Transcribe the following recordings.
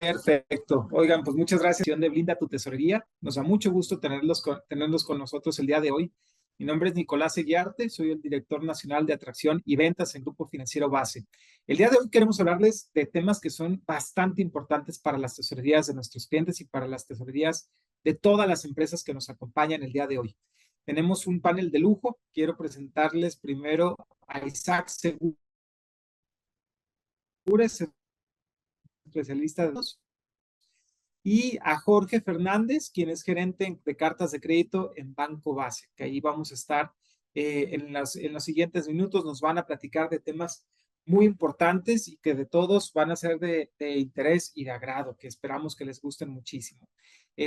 Perfecto. Oigan, pues muchas gracias, de Blinda tu tesorería. Nos da mucho gusto tenerlos con nosotros el día de hoy. Mi nombre es Nicolás Eguiarte, soy el director nacional de atracción y ventas en Grupo Financiero Base. El día de hoy queremos hablarles de temas que son bastante importantes para las tesorerías de nuestros clientes y para las tesorerías de todas las empresas que nos acompañan el día de hoy. Tenemos un panel de lujo. Quiero presentarles primero a Isaac Segura, especialista de los y a Jorge Fernández, quien es gerente de cartas de crédito en Banco Base, que ahí vamos a estar en los siguientes minutos. Nos van a platicar de temas muy importantes y que de todos van a ser de interés y de agrado, que esperamos que les gusten muchísimo.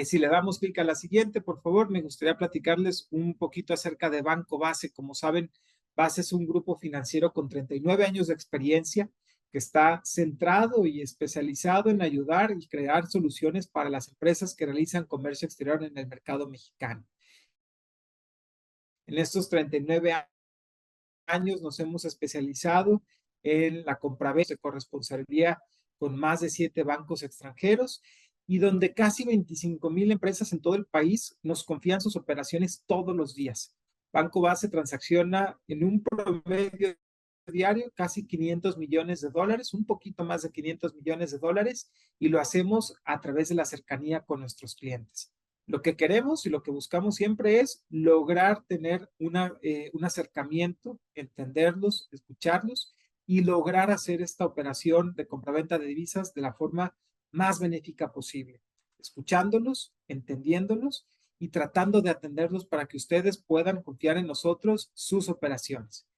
Si le damos clic a la siguiente, por favor, me gustaría platicarles un poquito acerca de Banco Base. Como saben, Base es un grupo financiero con 39 años de experiencia que está centrado y especializado en ayudar y crear soluciones para las empresas que realizan comercio exterior en el mercado mexicano. En estos 39 años nos hemos especializado en la compraventa de corresponsabilidad con más de 7 bancos extranjeros y donde casi 25,000 empresas en todo el país nos confían sus operaciones todos los días. Banco Base transacciona en un promedio diario casi 500 millones de dólares, un poquito más de 500 millones de dólares, y lo hacemos a través de la cercanía con nuestros clientes. Lo que queremos y lo que buscamos siempre es lograr tener un acercamiento, entenderlos, escucharlos y lograr hacer esta operación de compraventa de divisas de la forma más benéfica posible, escuchándolos, entendiéndolos y tratando de atenderlos para que ustedes puedan confiar en nosotros sus operaciones.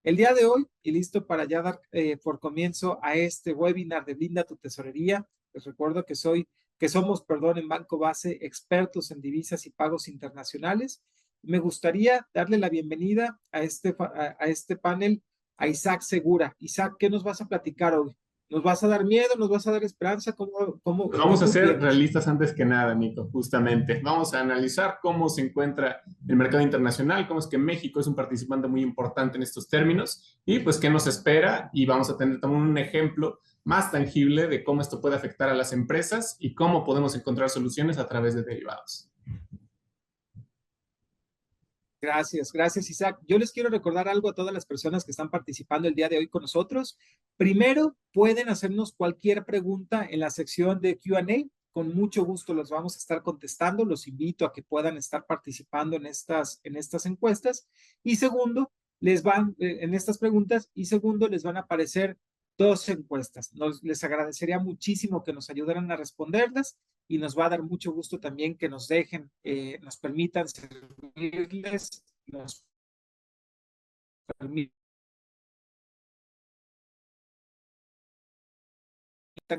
El día de hoy, y listo para ya dar por comienzo a este webinar de Blinda tu tesorería, les recuerdo que somos, en Banco Base expertos en divisas y pagos internacionales. Me gustaría darle la bienvenida a este panel a Isaac Segura. Isaac, ¿qué nos vas a platicar hoy? ¿Nos vas a dar miedo? ¿Nos vas a dar esperanza? Pues vamos a ¿Cómo ser vienes? realistas antes que nada, Nico, justamente. Vamos a analizar cómo se encuentra el mercado internacional, cómo es que México es un participante muy importante en estos términos y pues qué nos espera, y vamos a tener también un ejemplo más tangible de cómo esto puede afectar a las empresas y cómo podemos encontrar soluciones a través de derivados. Gracias Isaac. Yo les quiero recordar algo a todas las personas que están participando el día de hoy con nosotros. Primero, pueden hacernos cualquier pregunta en la sección de Q&A. Con mucho gusto los vamos a estar contestando. Los invito a que puedan estar participando en estas encuestas. Y segundo, en estas preguntas, y segundo, les van a aparecer 2 encuestas. Les agradecería muchísimo que nos ayudaran a responderlas y nos va a dar mucho gusto también que nos dejen, nos permitan servirles, nos permitan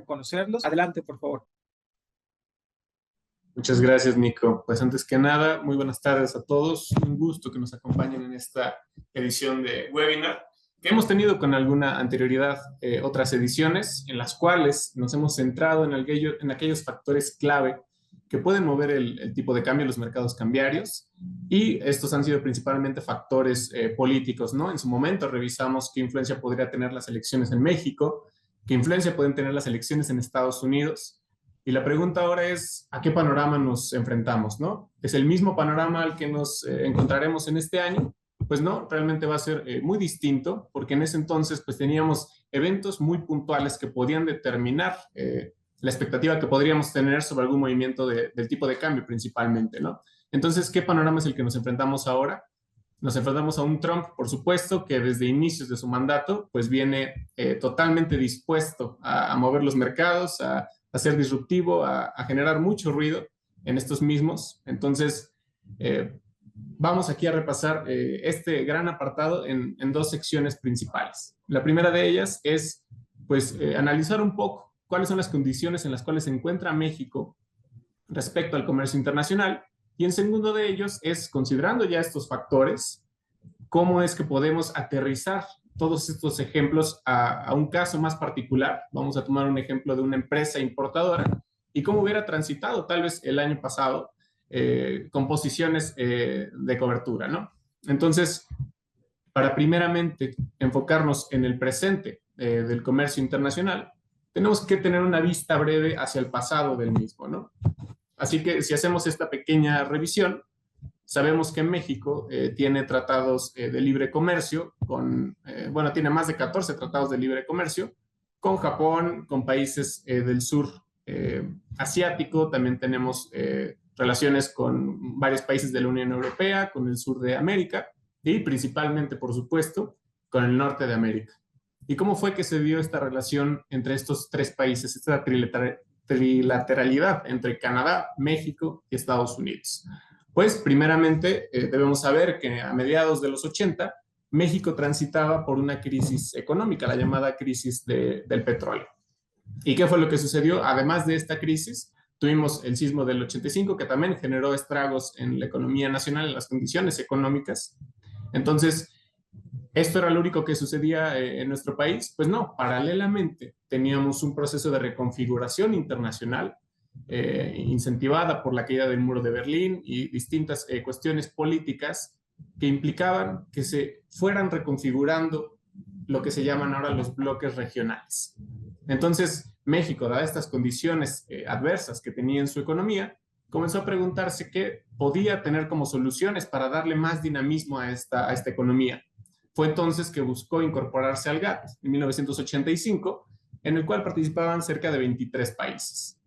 conocerlos. Adelante, por favor. Muchas gracias, Nico. Pues antes que nada, muy buenas tardes a todos. Un gusto que nos acompañen en esta edición de webinar, que hemos tenido con alguna anterioridad otras ediciones en las cuales nos hemos centrado en aquellos factores clave que pueden mover el tipo de cambio en los mercados cambiarios, y estos han sido principalmente factores políticos, ¿no? En su momento revisamos qué influencia podría tener las elecciones en México, qué influencia pueden tener las elecciones en Estados Unidos. Y la pregunta ahora es, ¿a qué panorama nos enfrentamos, no? ¿Es el mismo panorama al que nos encontraremos en este año? Pues no, realmente va a ser muy distinto, porque en ese entonces pues teníamos eventos muy puntuales que podían determinar la expectativa que podríamos tener sobre algún movimiento del tipo de cambio principalmente, ¿no? Entonces, ¿qué panorama es el que nos enfrentamos ahora? Nos enfrentamos a un Trump, por supuesto, que desde inicios de su mandato pues viene totalmente dispuesto a mover los mercados, a ser disruptivo, a generar mucho ruido en estos mismos. Entonces, vamos aquí a repasar este gran apartado en 2 secciones principales. La primera de ellas es, pues, analizar un poco cuáles son las condiciones en las cuales se encuentra México respecto al comercio internacional, y en segundo de ellos es, considerando ya estos factores, cómo es que podemos aterrizar todos estos ejemplos a un caso más particular. Vamos a tomar un ejemplo de una empresa importadora y cómo hubiera transitado tal vez el año pasado con posiciones de cobertura, ¿no? Entonces, para primeramente enfocarnos en el presente del comercio internacional, tenemos que tener una vista breve hacia el pasado del mismo, ¿no? Así que si hacemos esta pequeña revisión, sabemos que México tiene tratados de libre comercio bueno, tiene más de 14 tratados de libre comercio con Japón, con países del sur asiático, también tenemos relaciones con varios países de la Unión Europea, con el sur de América y principalmente, por supuesto, con el norte de América. ¿Y cómo fue que se dio esta relación entre estos tres países, esta trilateralidad entre Canadá, México y Estados Unidos? Pues primeramente debemos saber que a mediados de los 80 México transitaba por una crisis económica, la llamada crisis del petróleo. ¿Y qué fue lo que sucedió? Además de esta crisis, tuvimos el sismo del 85 que también generó estragos en la economía nacional, en las condiciones económicas. Entonces, ¿esto era lo único que sucedía en nuestro país? Pues no, paralelamente teníamos un proceso de reconfiguración internacional incentivada por la caída del muro de Berlín y distintas cuestiones políticas que implicaban que se fueran reconfigurando lo que se llaman ahora los bloques regionales. Entonces, México, dadas estas condiciones adversas que tenía en su economía, comenzó a preguntarse qué podía tener como soluciones para darle más dinamismo a esta economía. Fue entonces que buscó incorporarse al GATT en 1985, en el cual participaban cerca de 23 países.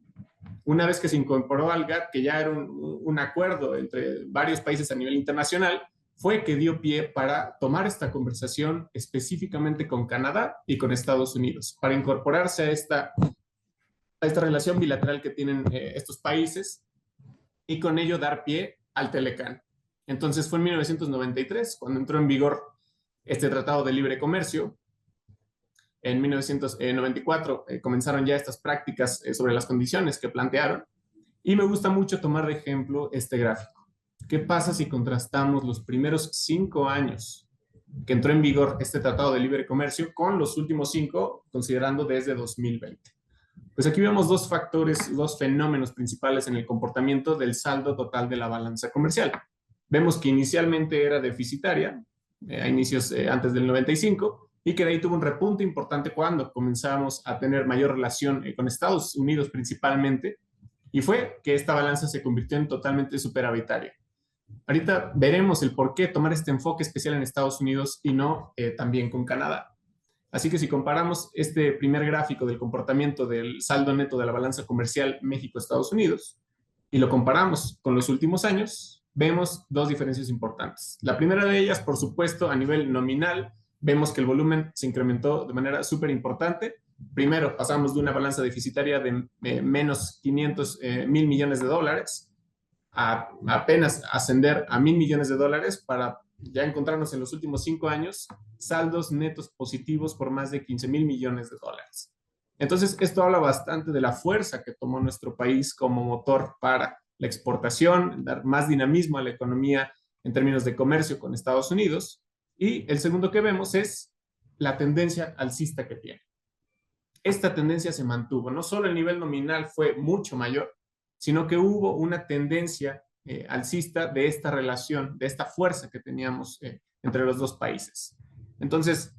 Una vez que se incorporó al GATT, que ya era un acuerdo entre varios países a nivel internacional, fue que dio pie para tomar esta conversación específicamente con Canadá y con Estados Unidos, para incorporarse a esta relación bilateral que tienen estos países y con ello dar pie al Telecán. Entonces fue en 1993 cuando entró en vigor este Tratado de Libre Comercio. En 1994 comenzaron ya estas prácticas sobre las condiciones que plantearon. Y me gusta mucho tomar de ejemplo este gráfico. ¿Qué pasa si contrastamos los primeros 5 años que entró en vigor este Tratado de Libre Comercio con los últimos 5, considerando desde 2020? Pues aquí vemos dos factores, dos fenómenos principales en el comportamiento del saldo total de la balanza comercial. Vemos que inicialmente era deficitaria, a inicios antes del 95, y que de ahí tuvo un repunte importante cuando comenzamos a tener mayor relación con Estados Unidos principalmente, y fue que esta balanza se convirtió en totalmente superavitaria. Ahorita veremos el por qué tomar este enfoque especial en Estados Unidos y no también con Canadá. Así que si comparamos este primer gráfico del comportamiento del saldo neto de la balanza comercial México-Estados Unidos y lo comparamos con los últimos años, vemos dos diferencias importantes. La primera de ellas, por supuesto, a nivel nominal, vemos que el volumen se incrementó de manera súper importante. Primero, pasamos de una balanza deficitaria de menos 500 mil millones de dólares a apenas ascender a 1,000 millones de dólares para ya encontrarnos en los últimos 5 años saldos netos positivos por más de 15,000 millones de dólares. Entonces, esto habla bastante de la fuerza que tomó nuestro país como motor para la exportación, dar más dinamismo a la economía en términos de comercio con Estados Unidos. Y el segundo que vemos es la tendencia alcista que tiene. Esta tendencia se mantuvo. No solo el nivel nominal fue mucho mayor, sino que hubo una tendencia alcista de esta relación, de esta fuerza que teníamos entre los dos países. Entonces,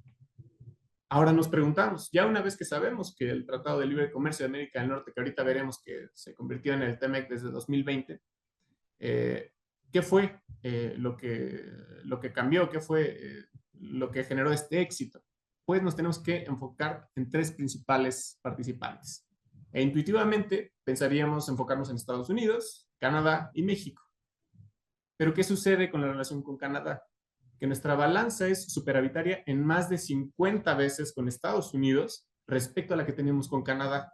ahora nos preguntamos, ya una vez que sabemos que el Tratado de Libre Comercio de América del Norte, que ahorita veremos que se convirtió en el TEMEC desde 2020, ¿qué fue lo que cambió? ¿Qué fue lo que generó este éxito? Pues nos tenemos que enfocar en tres principales participantes. E intuitivamente pensaríamos enfocarnos en Estados Unidos, Canadá y México. Pero ¿qué sucede con la relación con Canadá? Que nuestra balanza es superavitaria en más de 50 veces con Estados Unidos respecto a la que tenemos con Canadá.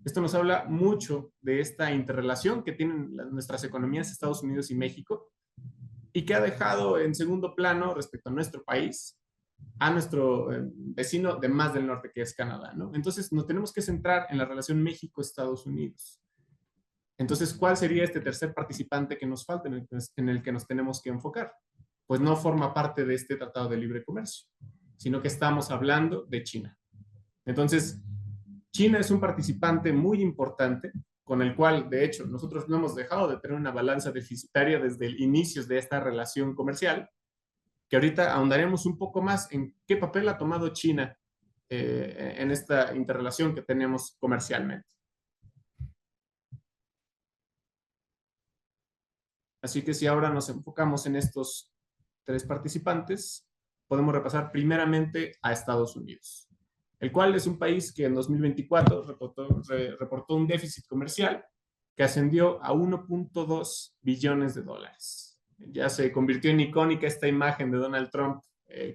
Esto nos habla mucho de esta interrelación que tienen nuestras economías, Estados Unidos y México, y que ha dejado en segundo plano respecto a nuestro país a nuestro vecino de más del norte, que es Canadá, ¿no? Entonces, nos tenemos que centrar en la relación México-Estados Unidos. Entonces, ¿cuál sería este tercer participante que nos falta, en el que nos tenemos que enfocar? Pues no forma parte de este Tratado de Libre Comercio, sino que estamos hablando de China. Entonces, China es un participante muy importante con el cual, de hecho, nosotros no hemos dejado de tener una balanza deficitaria desde el inicio de esta relación comercial, que ahorita ahondaremos un poco más en qué papel ha tomado China en esta interrelación que tenemos comercialmente. Así que si ahora nos enfocamos en estos tres participantes, podemos repasar primeramente a Estados Unidos, el cual es un país que en 2024 reportó un déficit comercial que ascendió a 1.2 billones de dólares. Ya se convirtió en icónica esta imagen de Donald Trump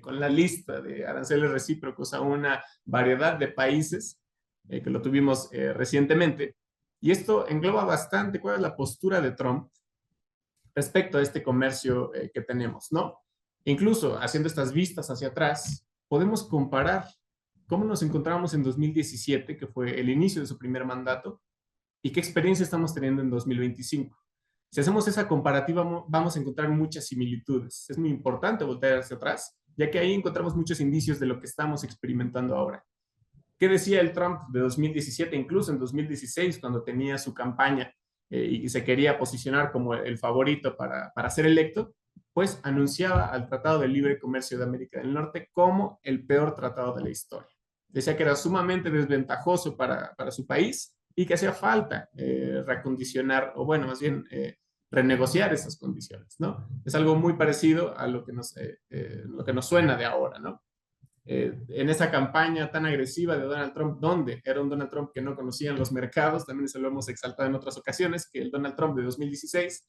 con la lista de aranceles recíprocos a una variedad de países que lo tuvimos recientemente. Y esto engloba bastante cuál es la postura de Trump respecto a este comercio que tenemos, ¿no? Incluso haciendo estas vistas hacia atrás, podemos comparar cómo nos encontramos en 2017, que fue el inicio de su primer mandato, y qué experiencia estamos teniendo en 2025. Si hacemos esa comparativa, vamos a encontrar muchas similitudes. Es muy importante voltear hacia atrás, ya que ahí encontramos muchos indicios de lo que estamos experimentando ahora. ¿Qué decía el Trump de 2017, incluso en 2016, cuando tenía su campaña y se quería posicionar como el favorito para ser electo? Pues anunciaba al Tratado de Libre Comercio de América del Norte como el peor tratado de la historia. Decía que era sumamente desventajoso para su país y que hacía falta recondicionar, o bueno, más bien renegociar esas condiciones, ¿no? Es algo muy parecido a lo que nos suena de ahora, ¿no? En esa campaña tan agresiva de Donald Trump, donde era un Donald Trump que no conocían los mercados, también se lo hemos exaltado en otras ocasiones, que el Donald Trump de 2016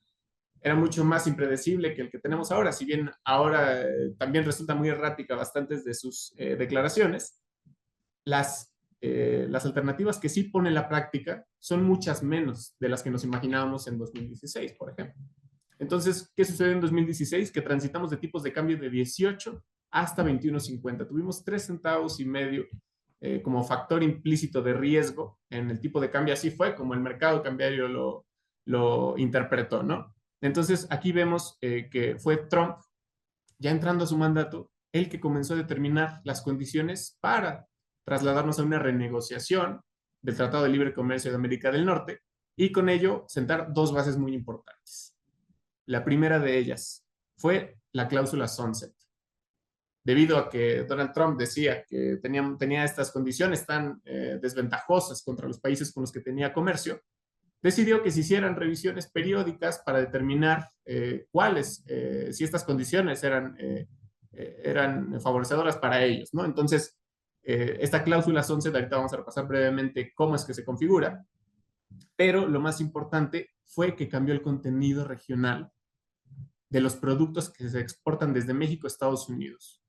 era mucho más impredecible que el que tenemos ahora, si bien ahora también resulta muy errática bastantes de sus declaraciones. Las alternativas que sí pone en la práctica son muchas menos de las que nos imaginábamos en 2016, por ejemplo. Entonces, ¿qué sucedió en 2016? Que transitamos de tipos de cambio de 18 hasta 21.50. Tuvimos 3 centavos y medio como factor implícito de riesgo en el tipo de cambio. Así fue como el mercado cambiario lo interpretó, ¿no? Entonces, aquí vemos que fue Trump, ya entrando a su mandato, el que comenzó a determinar las condiciones para trasladarnos a una renegociación del Tratado de Libre Comercio de América del Norte y con ello sentar dos bases muy importantes. La primera de ellas fue la cláusula Sunset. Debido a que Donald Trump decía que tenía estas condiciones tan desventajosas contra los países con los que tenía comercio, decidió que se hicieran revisiones periódicas para determinar si estas condiciones eran favorecedoras para ellos, ¿no? Entonces, esta cláusula Sunset, ahorita vamos a repasar brevemente cómo es que se configura, pero lo más importante fue que cambió el contenido regional de los productos que se exportan desde México a Estados Unidos.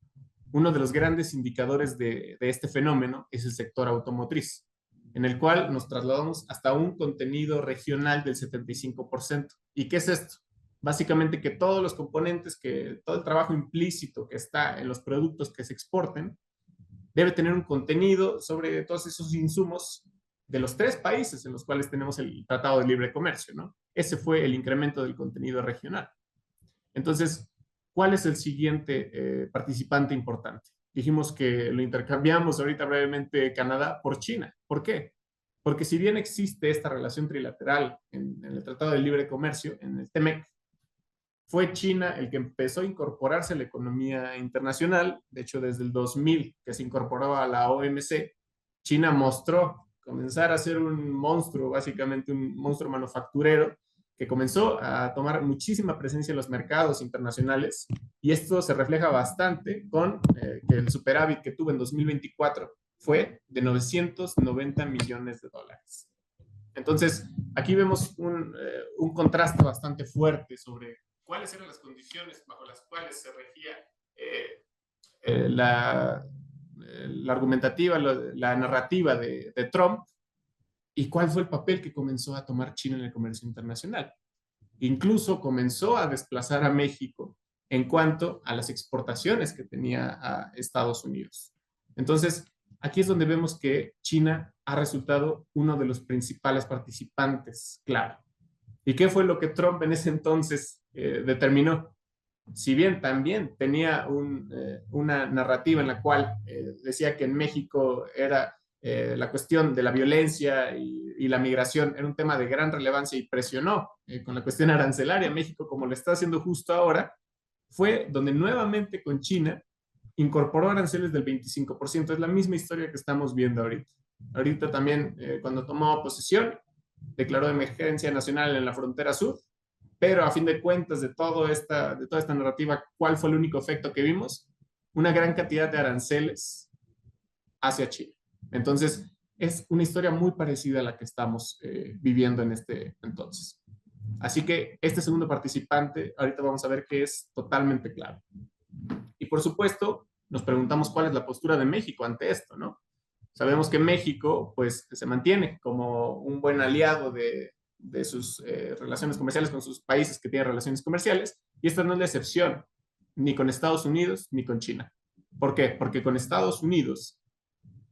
Uno de los grandes indicadores de este fenómeno es el sector automotriz, en el cual nos trasladamos hasta un contenido regional del 75%. ¿Y qué es esto? Básicamente que todos los componentes, que todo el trabajo implícito que está en los productos que se exporten, debe tener un contenido sobre todos esos insumos de los 3 países en los cuales tenemos el Tratado de Libre Comercio, ¿no? Ese fue el incremento del contenido regional. Entonces, ¿cuál es el siguiente participante importante? Dijimos que lo intercambiamos ahorita brevemente Canadá por China. ¿Por qué? Porque si bien existe esta relación trilateral en el Tratado de Libre Comercio, en el TEMEC, fue China el que empezó a incorporarse a la economía internacional. De hecho, desde el 2000 que se incorporó a la OMC, China mostró comenzar a ser un monstruo, básicamente un monstruo manufacturero, que comenzó a tomar muchísima presencia en los mercados internacionales, y esto se refleja bastante con que el superávit que tuvo en 2024 fue de 990 millones de dólares. Entonces, aquí vemos un contraste bastante fuerte sobre cuáles eran las condiciones bajo las cuales se regía la argumentativa, la narrativa de Trump, y cuál fue el papel que comenzó a tomar China en el comercio internacional. Incluso comenzó a desplazar a México en cuanto a las exportaciones que tenía a Estados Unidos. Entonces, aquí es donde vemos que China ha resultado uno de los principales participantes, claro. ¿Y qué fue lo que Trump en ese entonces determinó? Si bien también tenía una narrativa en la cual decía que en México era la cuestión de la violencia y la migración era un tema de gran relevancia y presionó con la cuestión arancelaria a México, como lo está haciendo justo ahora, fue donde nuevamente con China incorporó aranceles del 25%. Es la misma historia que estamos viendo ahorita. Ahorita también, cuando tomó posesión, declaró emergencia nacional en la frontera sur, pero a fin de cuentas de toda esta narrativa, ¿cuál fue el único efecto que vimos? Una gran cantidad de aranceles hacia China. Entonces, es una historia muy parecida a la que estamos viviendo en este entonces. Así que este segundo participante, ahorita vamos a ver que es totalmente claro. Y por supuesto, nos preguntamos cuál es la postura de México ante esto, ¿no? Sabemos que México, pues, se mantiene como un buen aliado de sus relaciones comerciales con sus países que tienen relaciones comerciales, y esta no es la excepción, ni con Estados Unidos ni con China. ¿Por qué? Porque con Estados Unidos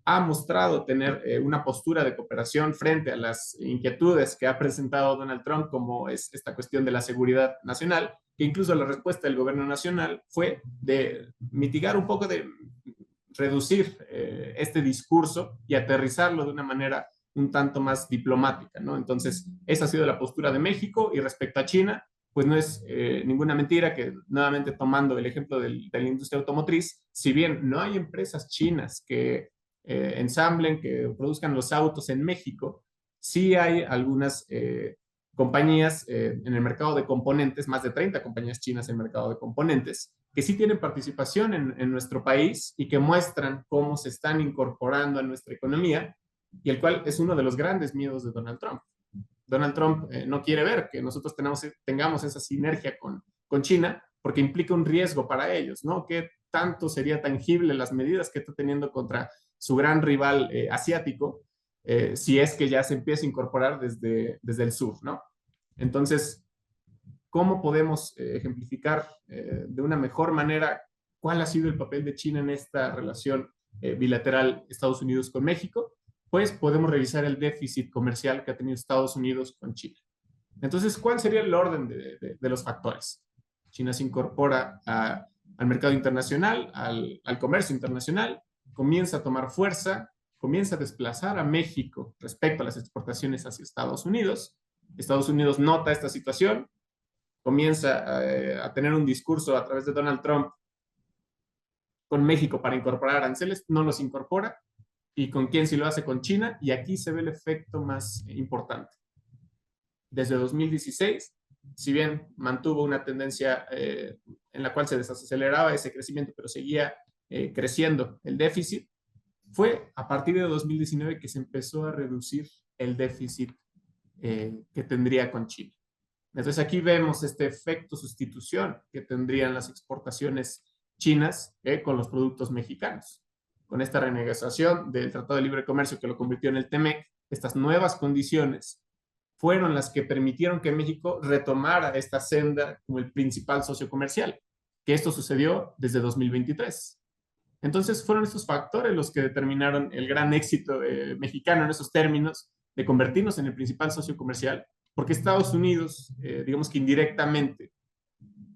ha mostrado tener una postura de cooperación frente a las inquietudes que ha presentado Donald Trump, como es esta cuestión de la seguridad nacional, que incluso la respuesta del gobierno nacional fue de mitigar un poco, de reducir este discurso y aterrizarlo de una manera un tanto más diplomática, ¿no? Entonces, esa ha sido la postura de México, y respecto a China, pues no es ninguna mentira que, nuevamente tomando el ejemplo de la industria automotriz, si bien no hay empresas chinas que ensamblen, que produzcan los autos en México, sí hay algunas compañías en el mercado de componentes, más de 30 compañías chinas en el mercado de componentes, que sí tienen participación en nuestro país y que muestran cómo se están incorporando a nuestra economía, y el cual es uno de los grandes miedos de Donald Trump. Donald Trump no quiere ver que nosotros tengamos esa sinergia con China, porque implica un riesgo para ellos, ¿no? ¿Qué tanto sería tangible las medidas que está teniendo contra su gran rival asiático, si es que ya se empieza a incorporar desde el sur, ¿no? Entonces, ¿cómo podemos ejemplificar de una mejor manera cuál ha sido el papel de China en esta relación bilateral Estados Unidos con México? Pues podemos revisar el déficit comercial que ha tenido Estados Unidos con China. Entonces, ¿cuál sería el orden de los factores? China se incorpora al mercado internacional, al comercio internacional, comienza a tomar fuerza, comienza a desplazar a México respecto a las exportaciones hacia Estados Unidos. Estados Unidos nota esta situación, comienza a tener un discurso a través de Donald Trump con México para incorporar aranceles, no los incorpora. ¿Y con quién sí lo hace? Con China, y aquí se ve el efecto más importante. Desde 2016, si bien mantuvo una tendencia en la cual se desaceleraba ese crecimiento, pero seguía creciendo el déficit, fue a partir de 2019 que se empezó a reducir el déficit que tendría con China. Entonces aquí vemos este efecto sustitución que tendrían las exportaciones chinas con los productos mexicanos. Con esta renegociación del Tratado de Libre Comercio que lo convirtió en el TEMEC, estas nuevas condiciones fueron las que permitieron que México retomara esta senda como el principal socio comercial, que esto sucedió desde 2023. Entonces fueron estos factores los que determinaron el gran éxito mexicano en esos términos de convertirnos en el principal socio comercial, porque Estados Unidos, digamos que indirectamente,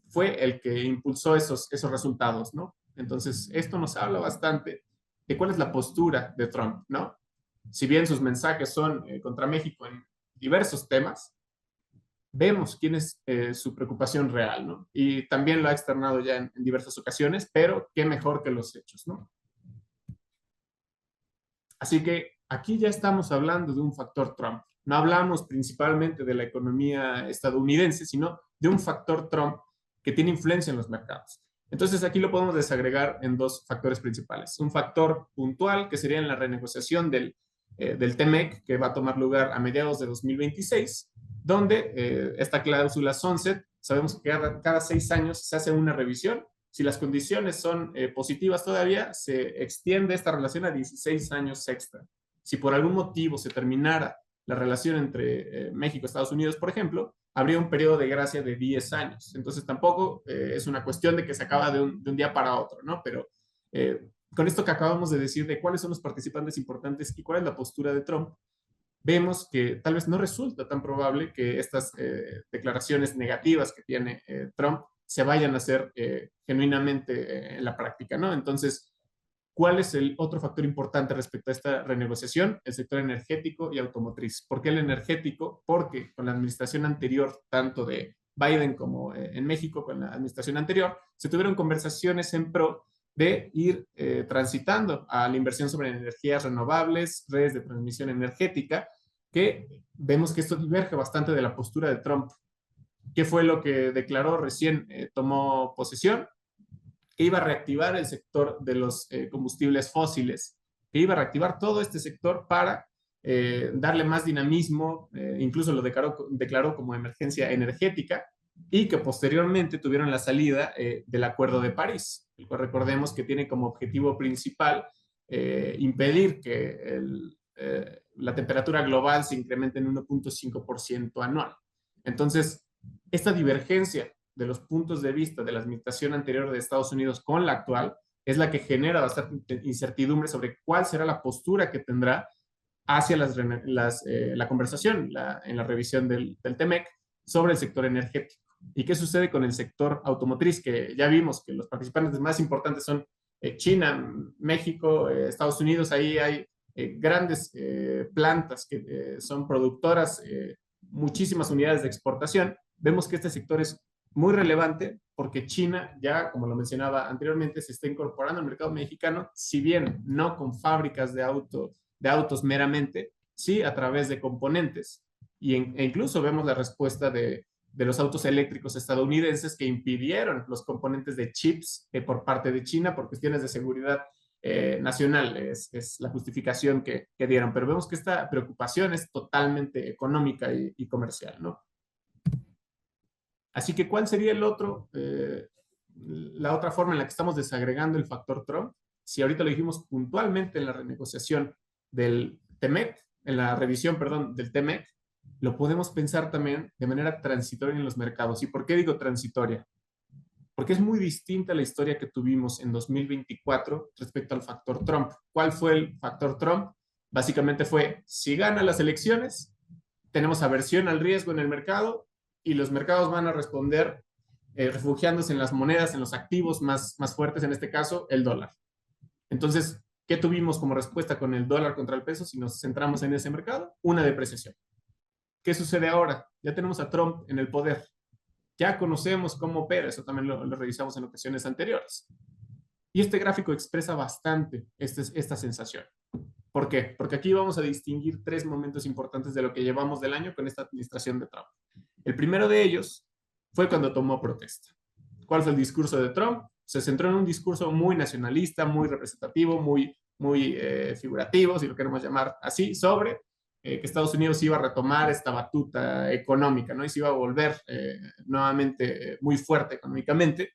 fue el que impulsó esos resultados, ¿no? Entonces, esto nos habla bastante de cuál es la postura de Trump, ¿no? Si bien sus mensajes son contra México en diversos temas, vemos quién es su preocupación real, ¿no? Y también lo ha externado ya en diversas ocasiones, pero qué mejor que los hechos, ¿no? Así que aquí ya estamos hablando de un factor Trump. No hablamos principalmente de la economía estadounidense, sino de un factor Trump que tiene influencia en los mercados. Entonces aquí lo podemos desagregar en dos factores principales. Un factor puntual, que sería en la renegociación del TEMEC, que va a tomar lugar a mediados de 2026, donde esta cláusula sunset, sabemos que cada 6 años se hace una revisión. Si las condiciones son positivas todavía, se extiende esta relación a 16 años extra. Si por algún motivo se terminara la relación entre México y Estados Unidos, por ejemplo, habría un periodo de gracia de 10 años. Entonces tampoco es una cuestión de que se acaba de un día para otro, ¿no? Pero con esto que acabamos de decir de cuáles son los participantes importantes y cuál es la postura de Trump, vemos que tal vez no resulta tan probable que estas declaraciones negativas que tiene Trump se vayan a hacer genuinamente en la práctica, ¿no? Entonces, ¿cuál es el otro factor importante respecto a esta renegociación? El sector energético y automotriz. ¿Por qué el energético? Porque con la administración anterior, tanto de Biden como en México, con la administración anterior, se tuvieron conversaciones en pro de ir transitando a la inversión sobre energías renovables, redes de transmisión energética, que vemos que esto diverge bastante de la postura de Trump. ¿Qué fue lo que declaró recién tomó posesión? Que iba a reactivar el sector de los combustibles fósiles, que iba a reactivar todo este sector para darle más dinamismo, incluso lo declaró como emergencia energética, y que posteriormente tuvieron la salida del Acuerdo de París, el cual recordemos que tiene como objetivo principal impedir que la temperatura global se incremente en 1.5% anual. Entonces, esta divergencia de los puntos de vista de la administración anterior de Estados Unidos con la actual es la que genera bastante incertidumbre sobre cuál será la postura que tendrá hacia la conversación en la revisión del TEMEC sobre el sector energético. ¿Y qué sucede con el sector automotriz? Que ya vimos que los participantes más importantes son China, México, Estados Unidos. Ahí hay grandes plantas que son productoras, muchísimas unidades de exportación. Vemos que este sector es muy relevante porque China ya, como lo mencionaba anteriormente, se está incorporando al mercado mexicano, si bien no con fábricas de autos meramente, sí a través de componentes. E incluso vemos la respuesta de los autos eléctricos estadounidenses que impidieron los componentes de chips por parte de China por cuestiones de seguridad nacional, es la justificación que dieron. Pero vemos que esta preocupación es totalmente económica y comercial, ¿no? Así que, ¿cuál sería la otra forma en la que estamos desagregando el factor Trump? Si ahorita lo dijimos puntualmente en la renegociación del TEMEC, en la revisión, perdón, del TEMEC, lo podemos pensar también de manera transitoria en los mercados. ¿Y por qué digo transitoria? Porque es muy distinta la historia que tuvimos en 2024 respecto al factor Trump. ¿Cuál fue el factor Trump? Básicamente fue, si gana las elecciones, tenemos aversión al riesgo en el mercado y los mercados van a responder refugiándose en las monedas, en los activos más fuertes, en este caso, el dólar. Entonces, ¿qué tuvimos como respuesta con el dólar contra el peso si nos centramos en ese mercado? Una depreciación. ¿Qué sucede ahora? Ya tenemos a Trump en el poder. Ya conocemos cómo opera, eso también lo revisamos en ocasiones anteriores. Y este gráfico expresa bastante esta sensación. ¿Por qué? Porque aquí vamos a distinguir tres momentos importantes de lo que llevamos del año con esta administración de Trump. El primero de ellos fue cuando tomó protesta. ¿Cuál fue el discurso de Trump? Se centró en un discurso muy nacionalista, muy representativo, muy figurativo, si lo queremos llamar así, sobre que Estados Unidos iba a retomar esta batuta económica, ¿no? Y se iba a volver nuevamente muy fuerte económicamente.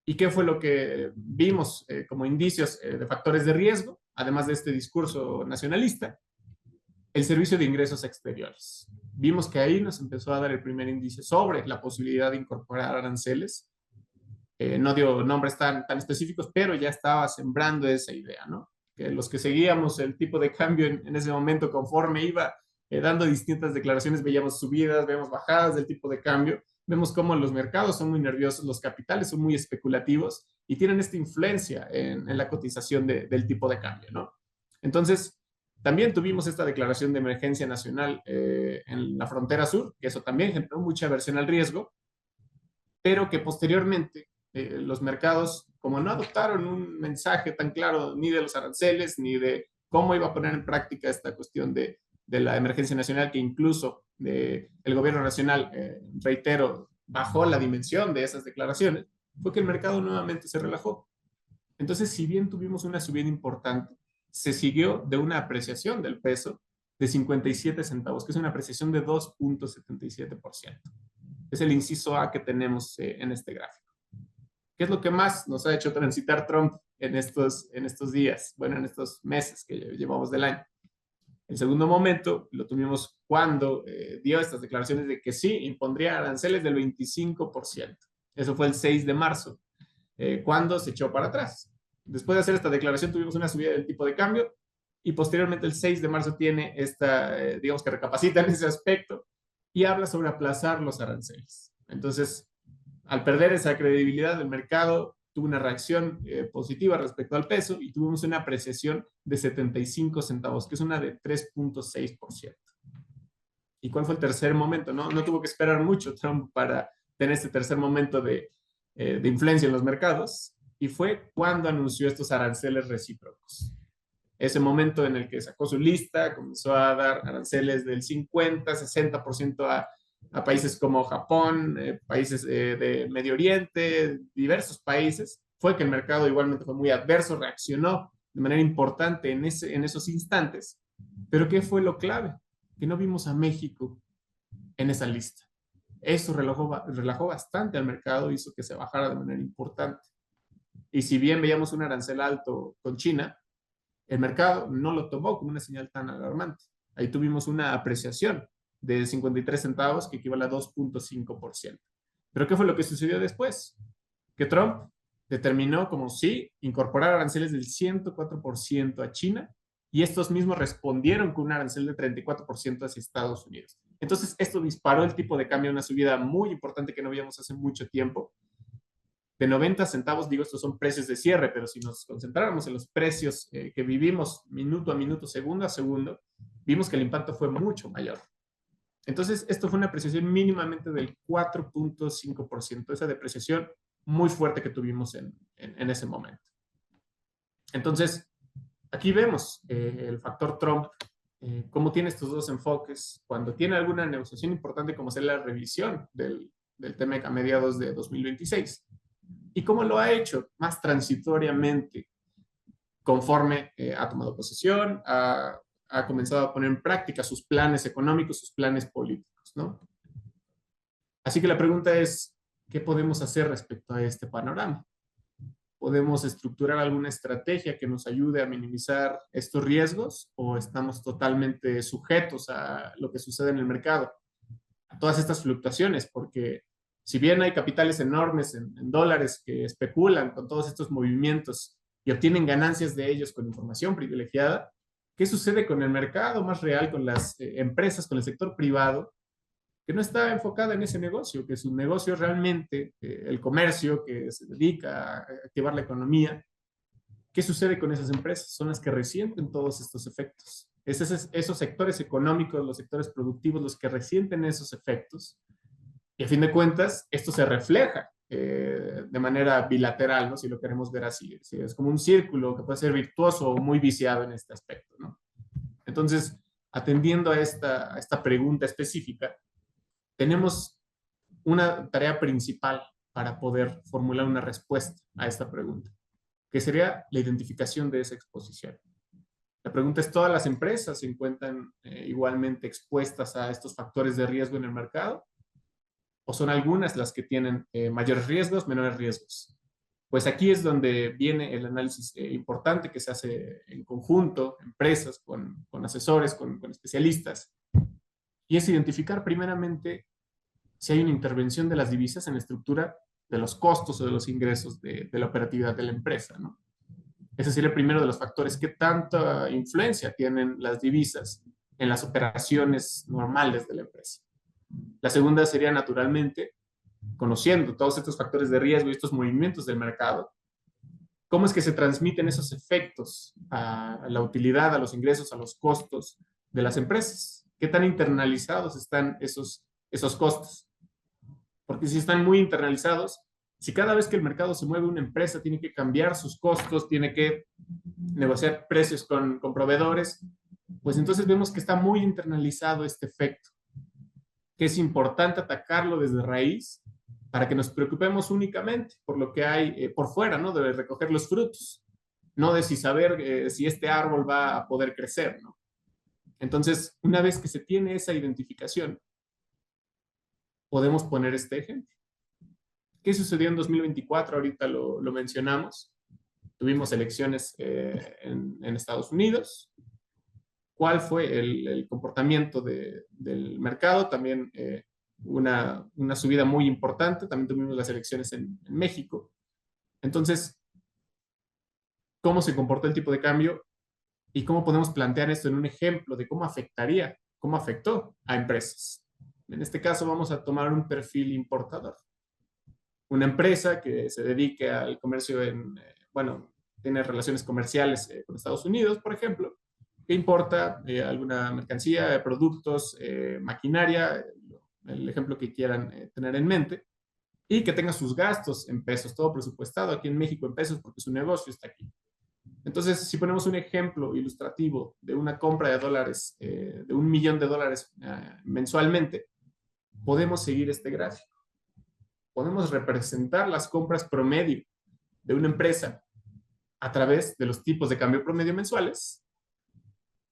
¿Y qué fue lo que vimos como indicios de factores de riesgo, además de este discurso nacionalista? El servicio de ingresos exteriores. Vimos que ahí nos empezó a dar el primer indicio sobre la posibilidad de incorporar aranceles. No dio nombres tan específicos, pero ya estaba sembrando esa idea, ¿no? Que los que seguíamos el tipo de cambio en ese momento, conforme iba dando distintas declaraciones, veíamos subidas, vemos bajadas del tipo de cambio, vemos cómo los mercados son muy nerviosos, los capitales son muy especulativos y tienen esta influencia en la cotización del tipo de cambio, ¿no? Entonces, también tuvimos esta declaración de emergencia nacional en la frontera sur, que eso también generó mucha aversión al riesgo, pero que posteriormente los mercados, como no adoptaron un mensaje tan claro ni de los aranceles, ni de cómo iba a poner en práctica esta cuestión de la emergencia nacional, que incluso el gobierno nacional, reitero, bajó la dimensión de esas declaraciones, fue que el mercado nuevamente se relajó. Entonces, si bien tuvimos una subida importante, se siguió de una apreciación del peso de 57 centavos, que es una apreciación de 2.77%. Es el inciso A que tenemos en este gráfico. ¿Qué es lo que más nos ha hecho transitar Trump en estos días? Bueno, en estos meses que llevamos del año. El segundo momento lo tuvimos cuando dio estas declaraciones de que sí, impondría aranceles del 25%. Eso fue el 6 de marzo, cuando se echó para atrás. Después de hacer esta declaración tuvimos una subida del tipo de cambio y posteriormente el 6 de marzo tiene digamos que recapacita en ese aspecto y habla sobre aplazar los aranceles. Entonces, al perder esa credibilidad del mercado, tuvo una reacción positiva respecto al peso y tuvimos una apreciación de 75 centavos, que es una de 3.6%. ¿Y cuál fue el tercer momento? No tuvo que esperar mucho Trump para tener este tercer momento de influencia en los mercados. y fue cuando anunció estos aranceles recíprocos. Ese momento en el que sacó su lista, comenzó a dar aranceles del 50, 60% a países como Japón, países de Medio Oriente, diversos países, fue que el mercado igualmente fue muy adverso, reaccionó de manera importante en esos instantes. Pero ¿qué fue lo clave? Que no vimos a México en esa lista. Eso relajó bastante al mercado, hizo que se bajara de manera importante. Y si bien veíamos un arancel alto con China, el mercado no lo tomó como una señal tan alarmante. Ahí tuvimos una apreciación de 53 centavos que equivale a 2.5%. Pero ¿qué fue lo que sucedió después? Que Trump determinó como sí incorporar aranceles del 104% a China y estos mismos respondieron con un arancel de 34% hacia Estados Unidos. Entonces, esto disparó el tipo de cambio a una subida muy importante que no habíamos hace mucho tiempo. De 90 centavos, digo, estos son precios de cierre, pero si nos concentráramos en los precios que vivimos minuto a minuto, segundo a segundo, vimos que el impacto fue mucho mayor. Entonces, esto fue una apreciación mínimamente del 4.5%, esa depreciación muy fuerte que tuvimos en ese momento. Entonces, aquí vemos el factor Trump, cómo tiene estos dos enfoques. Cuando tiene alguna negociación importante, como ser la revisión del TMEC a mediados de 2026, y cómo lo ha hecho más transitoriamente, conforme ha tomado posesión, ha comenzado a poner en práctica sus planes económicos, sus planes políticos, ¿no? Así que la pregunta es, ¿qué podemos hacer respecto a este panorama? ¿Podemos estructurar alguna estrategia que nos ayude a minimizar estos riesgos o estamos totalmente sujetos a lo que sucede en el mercado, a todas estas fluctuaciones? Porque si bien hay capitales enormes en dólares que especulan con todos estos movimientos y obtienen ganancias de ellos con información privilegiada, ¿qué sucede con el mercado más real, con las empresas, con el sector privado, que no está enfocada en ese negocio, que su negocio realmente, el comercio que se dedica a activar la economía? ¿Qué sucede con esas empresas? Son las que resienten todos estos efectos. Esos sectores económicos, los sectores productivos, los que resienten esos efectos. Y a fin de cuentas, esto se refleja de manera bilateral, ¿no? Si lo queremos ver así. Es como un círculo que puede ser virtuoso o muy viciado en este aspecto, ¿no? Entonces, atendiendo a esta pregunta específica, tenemos una tarea principal para poder formular una respuesta a esta pregunta, que sería la identificación de esa exposición. La pregunta es, ¿todas las empresas se encuentran igualmente expuestas a estos factores de riesgo en el mercado? ¿O son algunas las que tienen mayores riesgos, menores riesgos? Pues aquí es donde viene el análisis importante que se hace en conjunto, empresas, con asesores, con especialistas, y es identificar primeramente si hay una intervención de las divisas en la estructura de los costos o de los ingresos de la operatividad de la empresa, ¿no? Ese sería el primero de los factores. ¿Qué tanta influencia tienen las divisas en las operaciones normales de la empresa? La segunda sería, naturalmente, conociendo todos estos factores de riesgo y estos movimientos del mercado, ¿cómo es que se transmiten esos efectos a la utilidad, a los ingresos, a los costos de las empresas? ¿Qué tan internalizados están esos costos? Porque si están muy internalizados, si cada vez que el mercado se mueve, una empresa tiene que cambiar sus costos, tiene que negociar precios con proveedores, pues entonces vemos que está muy internalizado este efecto, que es importante atacarlo desde raíz para que nos preocupemos únicamente por lo que hay por fuera, ¿no? De recoger los frutos, no de si saber si este árbol va a poder crecer, ¿no? Entonces, una vez que se tiene esa identificación, podemos poner este ejemplo. ¿Qué sucedió en 2024? Ahorita lo mencionamos. Tuvimos elecciones en Estados Unidos. ¿Cuál fue el comportamiento del mercado? También una subida muy importante. También tuvimos las elecciones en México. Entonces, ¿cómo se comportó el tipo de cambio? ¿Y cómo podemos plantear esto en un ejemplo de cómo afectó a empresas? En este caso vamos a tomar un perfil importador. Una empresa que se dedique al comercio bueno, tiene relaciones comerciales con Estados Unidos, por ejemplo, que importa alguna mercancía, productos, maquinaria, el ejemplo que quieran tener en mente, y que tenga sus gastos en pesos, todo presupuestado aquí en México en pesos porque su negocio está aquí. Entonces, si ponemos un ejemplo ilustrativo de una compra de dólares, de $1.000.000 mensualmente, podemos seguir este gráfico. Podemos representar las compras promedio de una empresa a través de los tipos de cambio promedio mensuales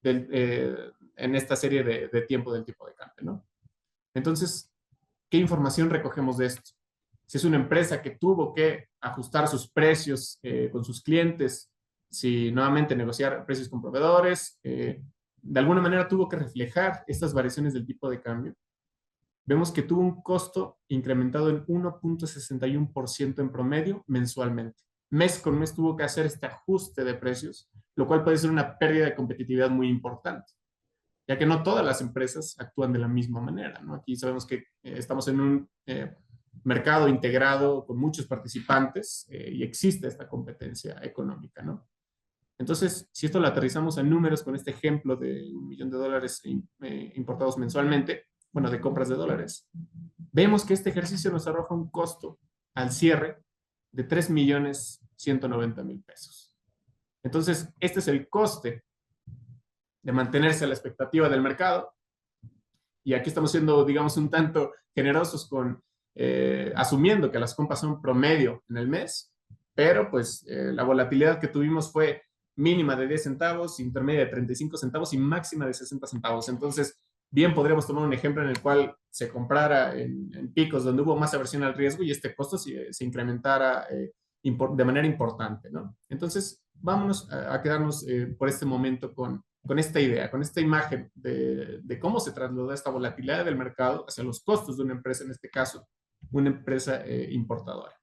en esta serie de tiempo del tipo de cambio, ¿no? Entonces, ¿qué información recogemos de esto? Si es una empresa que tuvo que ajustar sus precios con sus clientes, si nuevamente negociar precios con proveedores, de alguna manera tuvo que reflejar estas variaciones del tipo de cambio, vemos que tuvo un costo incrementado en 1.61% en promedio mensualmente. Mes con mes tuvo que hacer este ajuste de precios, lo cual puede ser una pérdida de competitividad muy importante, ya que no todas las empresas actúan de la misma manera, ¿no? Aquí sabemos que estamos en un mercado integrado con muchos participantes y existe esta competencia económica, ¿no? Entonces, si esto lo aterrizamos en números con este ejemplo de $1.000.000 importados mensualmente, bueno, de compras de dólares, vemos que este ejercicio nos arroja un costo al cierre de $3.190.000. Entonces, este es el coste de mantenerse a la expectativa del mercado. Y aquí estamos siendo, digamos, un tanto generosos con asumiendo que las compras son promedio en el mes, pero pues la volatilidad que tuvimos fue mínima de 10 centavos, intermedia de 35 centavos y máxima de 60 centavos. Entonces, bien podríamos tomar un ejemplo en el cual se comprara en picos donde hubo más aversión al riesgo y este costo se incrementara de manera importante, ¿no? Entonces, vámonos a quedarnos por este momento con esta idea, con esta imagen de cómo se trasladó esta volatilidad del mercado hacia los costos de una empresa, en este caso, una empresa importadora.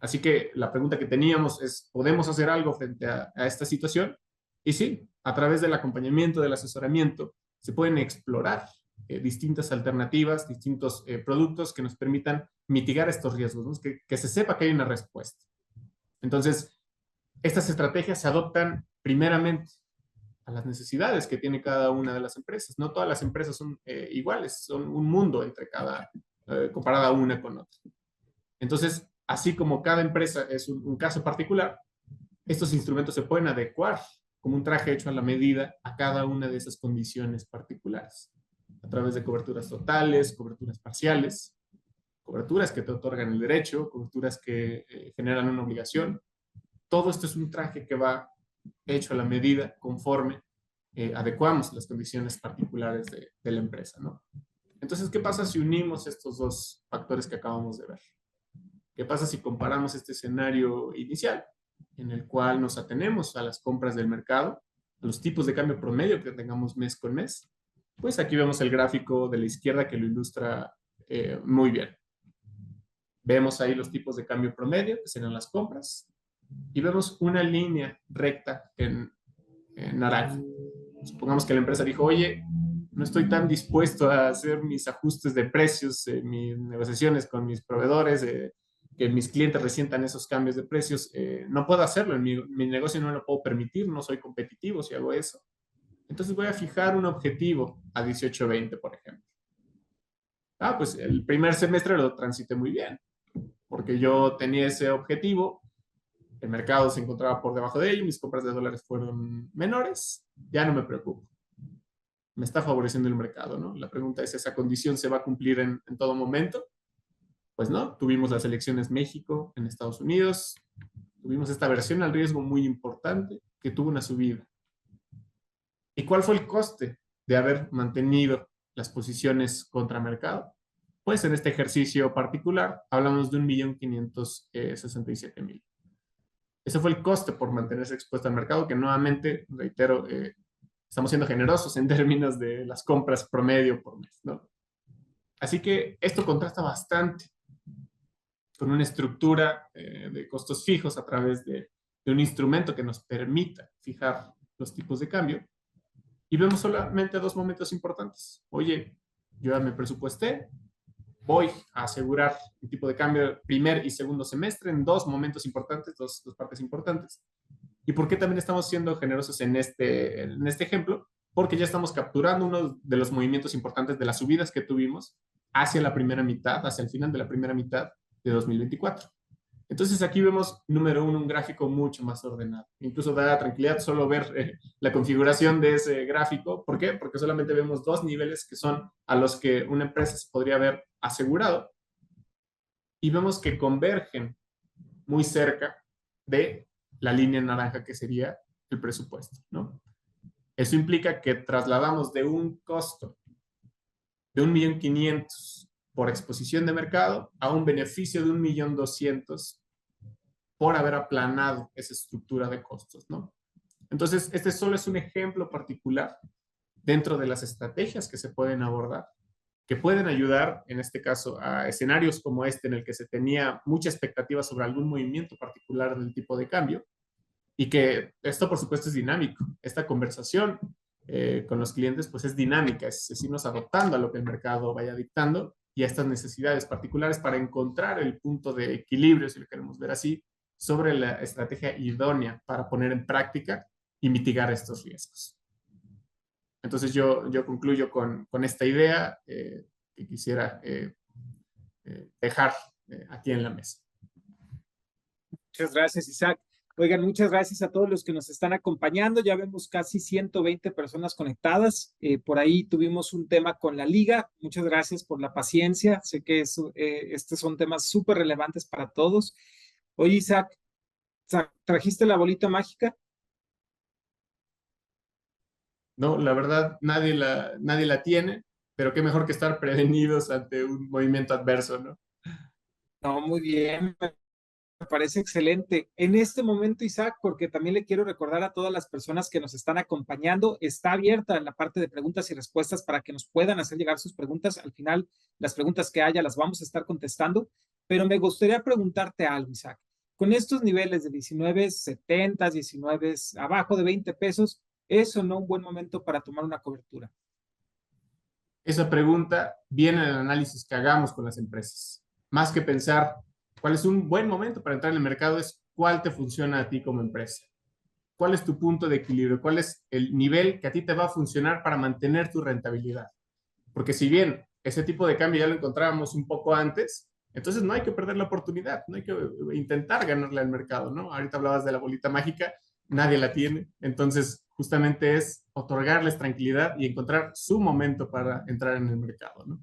Así que la pregunta que teníamos es, ¿podemos hacer algo frente a esta situación? Y sí, a través del acompañamiento, del asesoramiento, se pueden explorar distintas alternativas, distintos productos que nos permitan mitigar estos riesgos, ¿no? Que se sepa que hay una respuesta. Entonces, estas estrategias se adoptan primeramente a las necesidades que tiene cada una de las empresas. No todas las empresas son iguales, son un mundo entre cada, comparada una con otra. Entonces, así como cada empresa es un caso particular, estos instrumentos se pueden adecuar como un traje hecho a la medida a cada una de esas condiciones particulares, a través de coberturas totales, coberturas parciales, coberturas que te otorgan el derecho, coberturas que generan una obligación. Todo esto es un traje que va hecho a la medida conforme adecuamos las condiciones particulares de la empresa, ¿no? Entonces, ¿qué pasa si unimos estos dos factores que acabamos de ver? ¿Qué pasa si comparamos este escenario inicial, en el cual nos atenemos a las compras del mercado, a los tipos de cambio promedio que tengamos mes con mes? Pues aquí vemos el gráfico de la izquierda que lo ilustra muy bien. Vemos ahí los tipos de cambio promedio, que serán las compras, y vemos una línea recta en naranja. Supongamos que la empresa dijo, oye, no estoy tan dispuesto a hacer mis ajustes de precios, mis negociaciones con mis proveedores, que mis clientes resientan esos cambios de precios, no puedo hacerlo, en mi negocio no lo puedo permitir, no soy competitivo si hago eso. Entonces voy a fijar un objetivo a 18-20, por ejemplo. Pues el primer semestre lo transité muy bien, porque yo tenía ese objetivo, el mercado se encontraba por debajo de ello, mis compras de dólares fueron menores, ya no me preocupo. Me está favoreciendo el mercado, ¿no? La pregunta es, ¿esa condición se va a cumplir en todo momento? Pues no, tuvimos las elecciones México, en Estados Unidos, tuvimos esta versión al riesgo muy importante que tuvo una subida. ¿Y cuál fue el coste de haber mantenido las posiciones contra mercado? Pues en este ejercicio particular hablamos de 1.567.000. Ese fue el coste por mantenerse expuesto al mercado, que nuevamente, reitero, estamos siendo generosos en términos de las compras promedio por mes, ¿no? Así que esto contrasta bastante con una estructura de costos fijos a través de un instrumento que nos permita fijar los tipos de cambio. Y vemos solamente dos momentos importantes. Oye, yo ya me presupuesté, voy a asegurar un tipo de cambio primer y segundo semestre en dos momentos importantes, dos partes importantes. ¿Y por qué también estamos siendo generosos en este ejemplo? Porque ya estamos capturando uno de los movimientos importantes de las subidas que tuvimos hacia la primera mitad, hacia el final de la primera mitad, de 2024. Entonces aquí vemos, número uno, un gráfico mucho más ordenado. Incluso da tranquilidad solo ver la configuración de ese gráfico. ¿Por qué? Porque solamente vemos dos niveles que son a los que una empresa se podría haber asegurado y vemos que convergen muy cerca de la línea naranja que sería el presupuesto, ¿no? Eso implica que trasladamos de un costo de 1.500.000 por exposición de mercado a un beneficio de 1.200.000 por haber aplanado esa estructura de costos, ¿no? Entonces, este solo es un ejemplo particular dentro de las estrategias que se pueden abordar, que pueden ayudar, en este caso, a escenarios como este, en el que se tenía mucha expectativa sobre algún movimiento particular del tipo de cambio, y que esto, por supuesto, es dinámico. Esta conversación con los clientes, pues es dinámica, es irnos adoptando a lo que el mercado vaya dictando y a estas necesidades particulares para encontrar el punto de equilibrio, si lo queremos ver así, sobre la estrategia idónea para poner en práctica y mitigar estos riesgos. Entonces yo concluyo con esta idea que quisiera dejar aquí en la mesa. Muchas gracias, Isaac. Oigan, muchas gracias a todos los que nos están acompañando. Ya vemos casi 120 personas conectadas. Por ahí tuvimos un tema con la liga. Muchas gracias por la paciencia. Sé que estos son temas súper relevantes para todos. Oye, Isaac, ¿trajiste la bolita mágica? No, la verdad, nadie la tiene, pero qué mejor que estar prevenidos ante un movimiento adverso, ¿no? No, muy bien. Me parece excelente. En este momento, Isaac, porque también le quiero recordar a todas las personas que nos están acompañando, está abierta la parte de preguntas y respuestas para que nos puedan hacer llegar sus preguntas. Al final, las preguntas que haya las vamos a estar contestando, pero me gustaría preguntarte algo, Isaac. Con estos niveles de 19.70, 19 abajo de 20 pesos, ¿es o no un buen momento para tomar una cobertura? Esa pregunta viene del análisis que hagamos con las empresas. Más que pensar cuál es un buen momento para entrar en el mercado, es cuál te funciona a ti como empresa. ¿Cuál es tu punto de equilibrio? ¿Cuál es el nivel que a ti te va a funcionar para mantener tu rentabilidad? Porque si bien ese tipo de cambio ya lo encontrábamos un poco antes, entonces no hay que perder la oportunidad, no hay que intentar ganarle al mercado, ¿no? Ahorita hablabas de la bolita mágica, nadie la tiene, entonces justamente es otorgarles tranquilidad y encontrar su momento para entrar en el mercado, ¿no?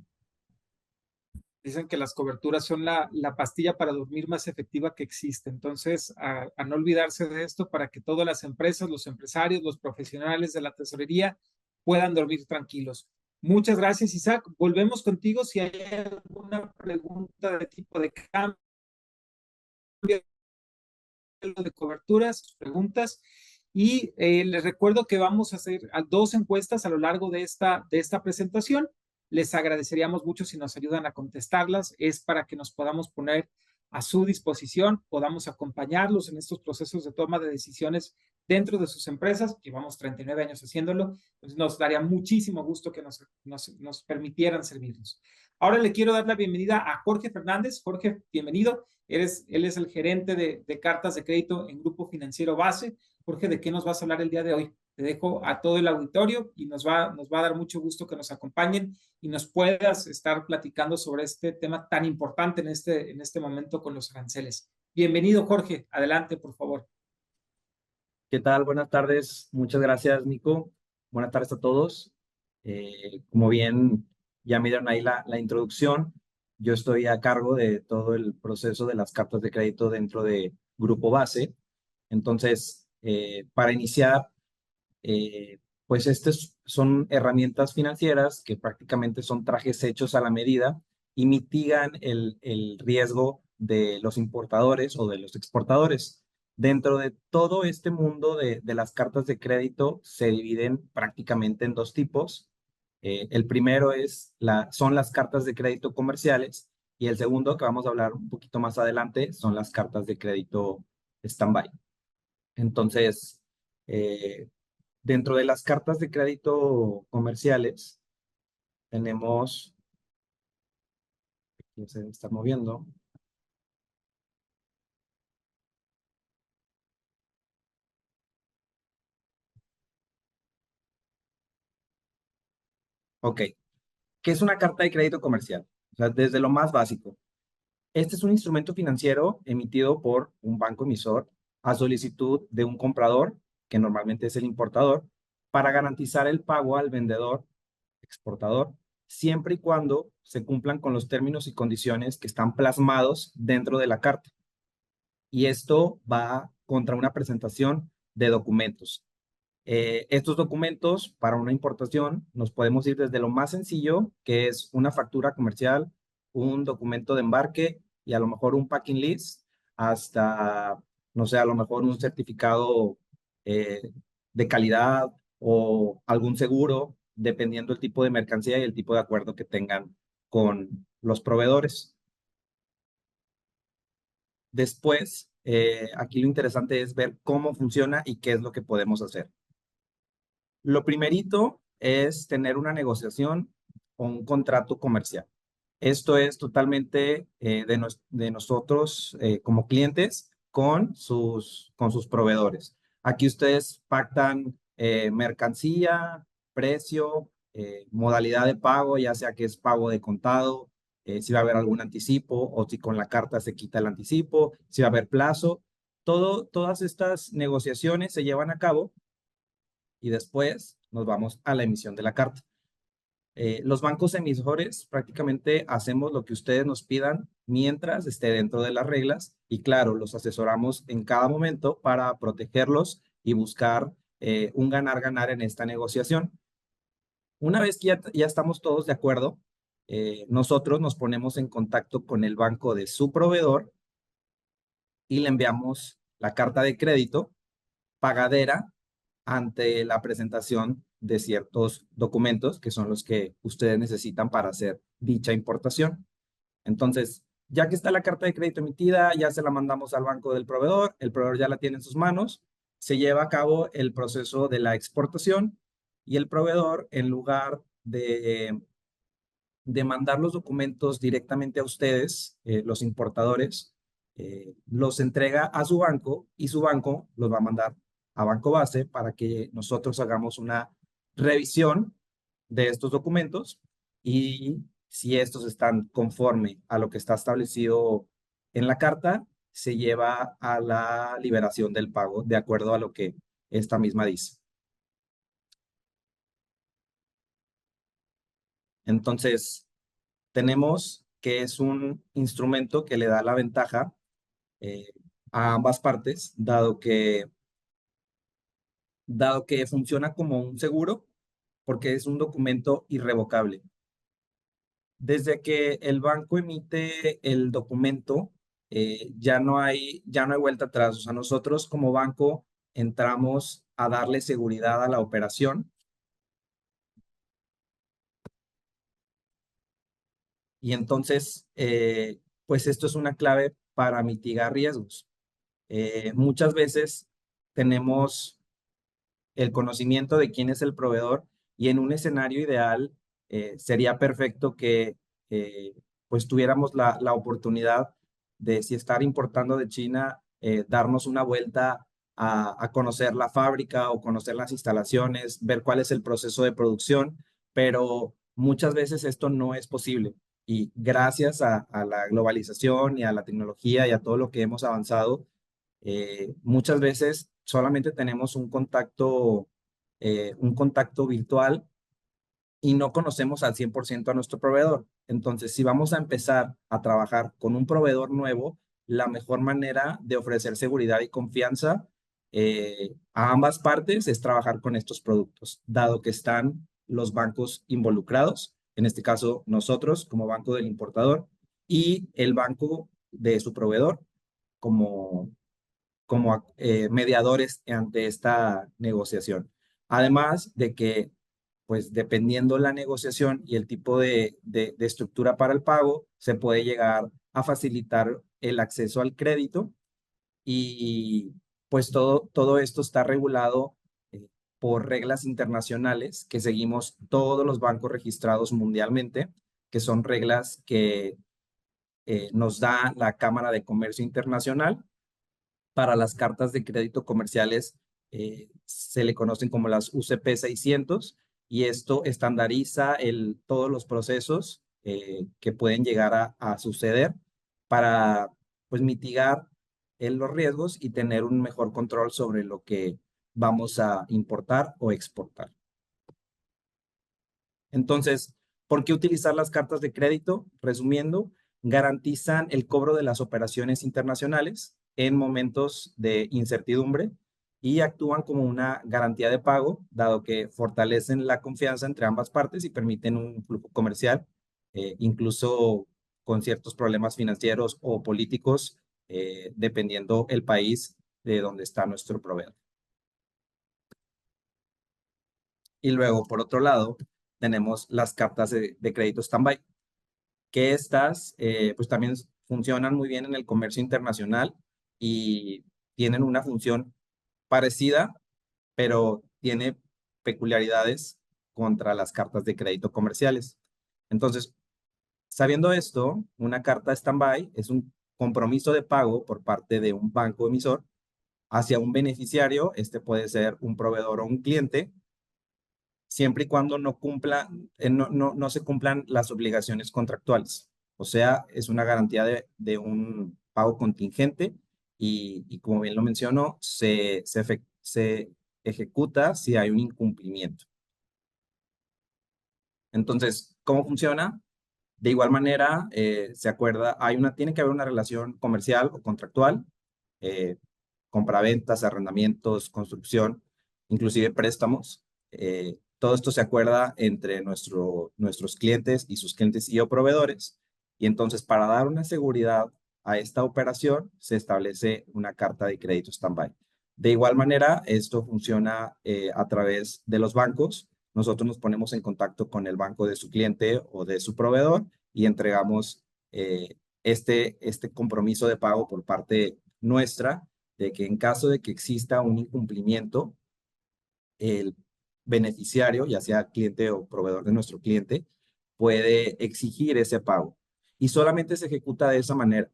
Dicen que las coberturas son la pastilla para dormir más efectiva que existe. Entonces, a no olvidarse de esto para que todas las empresas, los empresarios, los profesionales de la tesorería puedan dormir tranquilos. Muchas gracias, Isaac. Volvemos contigo si hay alguna pregunta de tipo de cambio, de coberturas, preguntas. Y les recuerdo que vamos a hacer dos encuestas a lo largo de esta presentación. Les agradeceríamos mucho si nos ayudan a contestarlas. Es para que nos podamos poner a su disposición, podamos acompañarlos en estos procesos de toma de decisiones dentro de sus empresas. Llevamos 39 años haciéndolo. Entonces nos daría muchísimo gusto que nos permitieran servirnos. Ahora le quiero dar la bienvenida a Jorge Fernández. Jorge, bienvenido. Él es el gerente de cartas de crédito en Grupo Financiero Base. Jorge, ¿de qué nos vas a hablar el día de hoy? Te dejo a todo el auditorio y nos va a dar mucho gusto que nos acompañen y nos puedas estar platicando sobre este tema tan importante en este momento con los aranceles. Bienvenido, Jorge. Adelante, por favor. ¿Qué tal? Buenas tardes. Muchas gracias, Nico. Buenas tardes a todos. Como bien ya me dieron ahí la introducción, yo estoy a cargo de todo el proceso de las cartas de crédito dentro de Grupo Base. Entonces, para iniciar, pues estas son herramientas financieras que prácticamente son trajes hechos a la medida y mitigan el riesgo de los importadores o de los exportadores. Dentro de todo este mundo de las cartas de crédito se dividen prácticamente en dos tipos. El primero son las cartas de crédito comerciales y el segundo, que vamos a hablar un poquito más adelante, son las cartas de crédito stand-by. Entonces, eh, dentro de las cartas de crédito comerciales tenemos, aquí se está moviendo. Ok, ¿qué es una carta de crédito comercial? O sea, desde lo más básico. Este es un instrumento financiero emitido por un banco emisor a solicitud de un comprador, que normalmente es el importador, para garantizar el pago al vendedor exportador, siempre y cuando se cumplan con los términos y condiciones que están plasmados dentro de la carta. Y esto va contra una presentación de documentos. Estos documentos para una importación nos podemos ir desde lo más sencillo, que es una factura comercial, un documento de embarque y a lo mejor un packing list, hasta, no sé, a lo mejor un certificado de calidad o algún seguro, dependiendo el tipo de mercancía y el tipo de acuerdo que tengan con los proveedores. Después, aquí lo interesante es ver cómo funciona y qué es lo que podemos hacer. Lo primerito es tener una negociación o un contrato comercial. Esto es totalmente de nosotros como clientes con sus proveedores. Aquí ustedes pactan mercancía, precio, modalidad de pago, ya sea que es pago de contado, si va a haber algún anticipo o si con la carta se quita el anticipo, si va a haber plazo. Todas estas negociaciones se llevan a cabo y después nos vamos a la emisión de la carta. Los bancos emisores prácticamente hacemos lo que ustedes nos pidan mientras esté dentro de las reglas y claro, los asesoramos en cada momento para protegerlos y buscar un ganar-ganar en esta negociación. Una vez que ya estamos todos de acuerdo, nosotros nos ponemos en contacto con el banco de su proveedor y le enviamos la carta de crédito pagadera ante la presentación de ciertos documentos que son los que ustedes necesitan para hacer dicha importación. Entonces, ya que está la carta de crédito emitida, ya se la mandamos al banco del proveedor, el proveedor ya la tiene en sus manos, se lleva a cabo el proceso de la exportación y el proveedor, en lugar de mandar los documentos directamente a ustedes, los importadores, los entrega a su banco y su banco los va a mandar a banco base para que nosotros hagamos una revisión de estos documentos y si estos están conforme a lo que está establecido en la carta, se lleva a la liberación del pago de acuerdo a lo que esta misma dice. Entonces, tenemos que es un instrumento que le da la ventaja eh, a ambas partes, dado que funciona como un seguro, porque es un documento irrevocable. Desde que el banco emite el documento, ya no hay vuelta atrás. O sea, nosotros como banco entramos a darle seguridad a la operación y entonces, pues esto es una clave para mitigar riesgos. Muchas veces tenemos el conocimiento de quién es el proveedor y en un escenario ideal sería perfecto que pues tuviéramos la oportunidad de si estar importando de China, darnos una vuelta a conocer la fábrica o conocer las instalaciones, ver cuál es el proceso de producción, pero muchas veces esto no es posible. Y gracias a la globalización y a la tecnología y a todo lo que hemos avanzado, muchas veces solamente tenemos un contacto virtual y no conocemos al 100% a nuestro proveedor. Entonces, si vamos a empezar a trabajar con un proveedor nuevo, la mejor manera de ofrecer seguridad y confianza a ambas partes es trabajar con estos productos, dado que están los bancos involucrados, en este caso nosotros como banco del importador y el banco de su proveedor como mediadores ante esta negociación. Además de que, pues dependiendo la negociación y el tipo de estructura para el pago, se puede llegar a facilitar el acceso al crédito y pues todo esto está regulado por reglas internacionales que seguimos todos los bancos registrados mundialmente, que son reglas que nos da la Cámara de Comercio Internacional. Para las cartas de crédito comerciales se le conocen como las UCP 600 y esto estandariza todos los procesos que pueden llegar a suceder para pues mitigar los riesgos y tener un mejor control sobre lo que vamos a importar o exportar. Entonces, ¿por qué utilizar las cartas de crédito? Resumiendo, garantizan el cobro de las operaciones internacionales en momentos de incertidumbre y actúan como una garantía de pago, dado que fortalecen la confianza entre ambas partes y permiten un flujo comercial, incluso con ciertos problemas financieros o políticos, dependiendo el país de donde está nuestro proveedor. Y luego, por otro lado, tenemos las cartas de crédito stand-by, que estas pues también funcionan muy bien en el comercio internacional y tienen una función parecida, pero tiene peculiaridades contra las cartas de crédito comerciales. Entonces, sabiendo esto, una carta stand-by es un compromiso de pago por parte de un banco emisor hacia un beneficiario. Este puede ser un proveedor o un cliente, siempre y cuando no se cumplan las obligaciones contractuales. O sea, es una garantía de un pago contingente y como bien lo menciono, se ejecuta si hay un incumplimiento. Entonces, ¿cómo funciona? De igual manera, se acuerda, tiene que haber una relación comercial o contractual, eh, compraventas, arrendamientos, construcción, inclusive préstamos. Todo esto se acuerda entre nuestros clientes y sus clientes y o proveedores. Y entonces, para dar una seguridad a esta operación, se establece una carta de crédito stand-by. De igual manera, esto funciona a través de los bancos. Nosotros nos ponemos en contacto con el banco de su cliente o de su proveedor y entregamos este compromiso de pago por parte nuestra, de que en caso de que exista un incumplimiento, el beneficiario, ya sea cliente o proveedor de nuestro cliente, puede exigir ese pago. Y solamente se ejecuta de esa manera.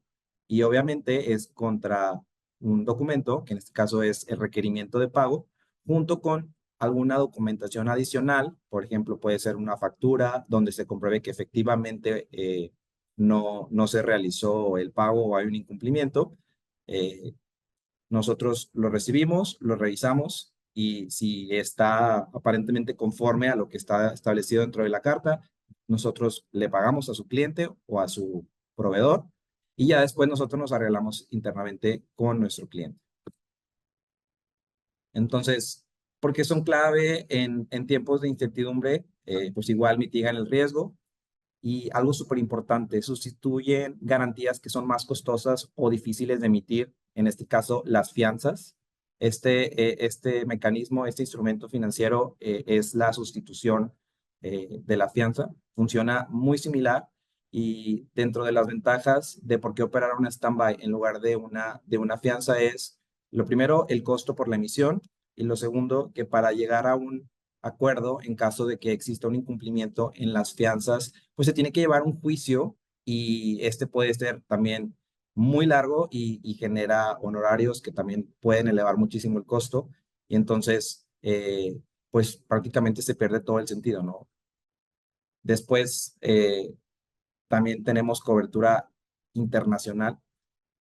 Y obviamente es contra un documento, que en este caso es el requerimiento de pago, junto con alguna documentación adicional. Por ejemplo, puede ser una factura donde se compruebe que efectivamente no se realizó el pago o hay un incumplimiento. Nosotros lo recibimos, lo revisamos y si está aparentemente conforme a lo que está establecido dentro de la carta, nosotros le pagamos a su cliente o a su proveedor y ya después nosotros nos arreglamos internamente con nuestro cliente. Entonces, ¿por qué son clave en tiempos de incertidumbre? Pues igual mitigan el riesgo. Y algo súper importante, sustituyen garantías que son más costosas o difíciles de emitir, en este caso las fianzas. Este mecanismo, este instrumento financiero es la sustitución de la fianza. Funciona muy similar y dentro de las ventajas de por qué operar una stand-by en lugar de una fianza es, lo primero, el costo por la emisión y lo segundo, que para llegar a un acuerdo en caso de que exista un incumplimiento en las fianzas, pues se tiene que llevar un juicio y este puede ser también muy largo y genera honorarios que también pueden elevar muchísimo el costo y entonces pues prácticamente se pierde todo el sentido, ¿no? Después también tenemos cobertura internacional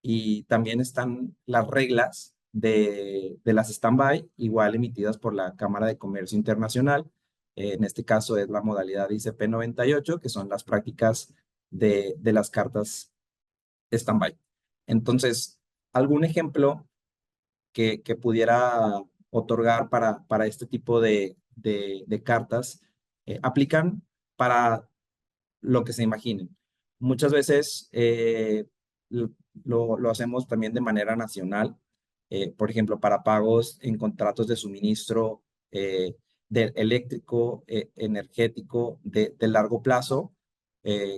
y también están las reglas de las stand-by, igual emitidas por la Cámara de Comercio Internacional. En este caso es la modalidad ICP 98, que son las prácticas de las cartas stand-by. Entonces, algún ejemplo que pudiera otorgar para este tipo de cartas aplican para lo que se imaginen. Muchas veces lo hacemos también de manera nacional, por ejemplo, para pagos en contratos de suministro de eléctrico, energético de largo plazo,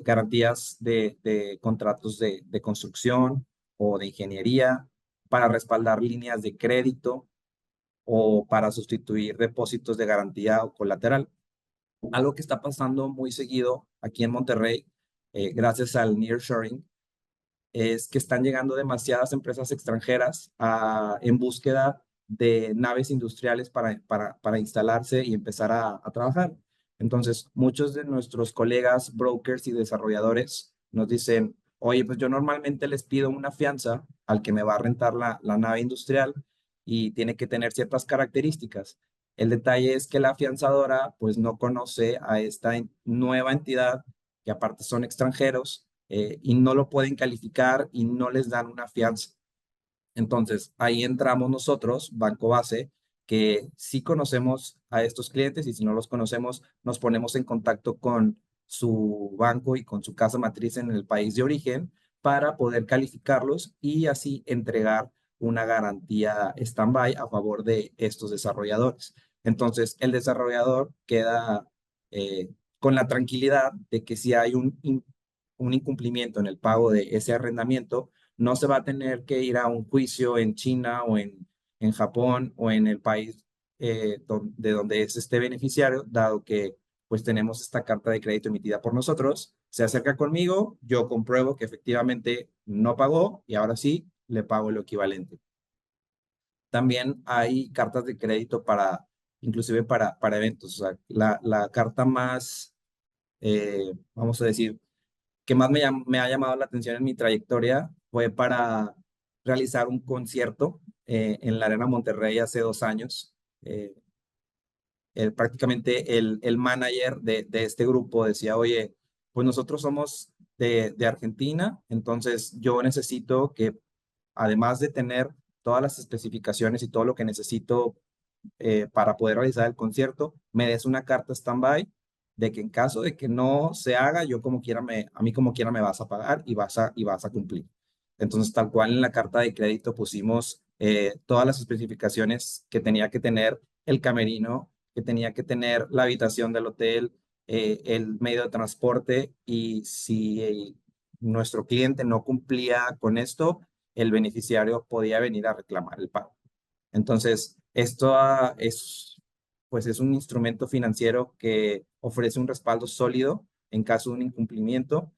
garantías de contratos de construcción o de ingeniería, para respaldar líneas de crédito o para sustituir depósitos de garantía o colateral. Algo que está pasando muy seguido aquí en Monterrey, gracias al nearshoring, es que están llegando demasiadas empresas extranjeras en búsqueda de naves industriales para instalarse y empezar a trabajar. Entonces, muchos de nuestros colegas brokers y desarrolladores nos dicen, oye, pues yo normalmente les pido una fianza al que me va a rentar la nave industrial y tiene que tener ciertas características. El detalle es que la afianzadora pues no conoce a esta nueva entidad, que aparte son extranjeros, y no lo pueden calificar y no les dan una fianza. Entonces, ahí entramos nosotros, Banco Base, que sí conocemos a estos clientes y si no los conocemos, nos ponemos en contacto con su banco y con su casa matriz en el país de origen para poder calificarlos y así entregar una garantía stand-by a favor de estos desarrolladores. Entonces, el desarrollador queda con la tranquilidad de que si hay un incumplimiento en el pago de ese arrendamiento, no se va a tener que ir a un juicio en China o en Japón o en el país de donde es este beneficiario, dado que pues tenemos esta carta de crédito emitida por nosotros, se acerca conmigo, yo compruebo que efectivamente no pagó y ahora sí le pago lo equivalente. También hay cartas de crédito inclusive para eventos. O sea, la carta más, vamos a decir, que más me ha llamado la atención en mi trayectoria fue para realizar un concierto en la Arena Monterrey hace 2 años. Eh, Prácticamente el manager de este grupo decía, oye, pues nosotros somos de Argentina, entonces yo necesito que además de tener todas las especificaciones y todo lo que necesito para poder realizar el concierto, me des una carta stand-by de que en caso de que no se haga, yo como quiera a mí como quiera me vas a pagar y vas a cumplir. Entonces, tal cual en la carta de crédito pusimos todas las especificaciones que tenía que tener el camerino, que tenía que tener la habitación del hotel, el medio de transporte y si nuestro cliente no cumplía con esto, el beneficiario podía venir a reclamar el pago. Entonces, esto pues es un instrumento financiero que ofrece un respaldo sólido en caso de un incumplimiento,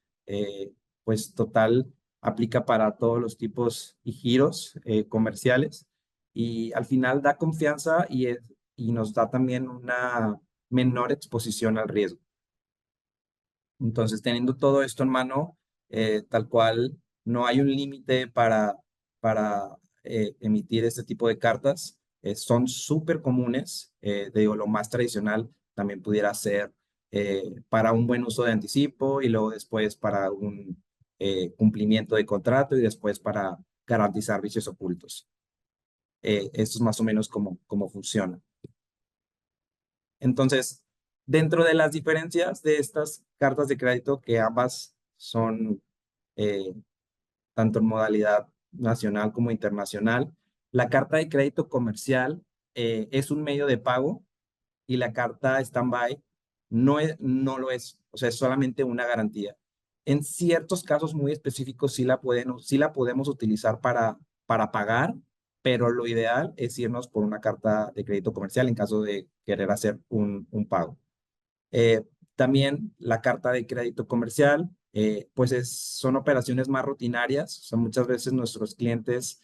pues total, aplica para todos los tipos y giros comerciales y al final da confianza y nos da también una menor exposición al riesgo. Entonces, teniendo todo esto en mano, tal cual, no hay un límite para emitir este tipo de cartas. Son súper comunes. Digo, lo más tradicional también pudiera ser para un buen uso de anticipo y luego después para un cumplimiento de contrato y después para garantizar vicios ocultos. Esto es más o menos cómo funciona. Entonces, dentro de las diferencias de estas cartas de crédito, que ambas son eh, tanto en modalidad nacional como internacional, la carta de crédito comercial es un medio de pago y la carta stand-by no lo es, o sea, es solamente una garantía. En ciertos casos muy específicos sí la podemos utilizar para pagar, pero lo ideal es irnos por una carta de crédito comercial en caso de querer hacer un pago. Eh, También la carta de crédito comercial, pues son operaciones más rutinarias. O sea, muchas veces nuestros clientes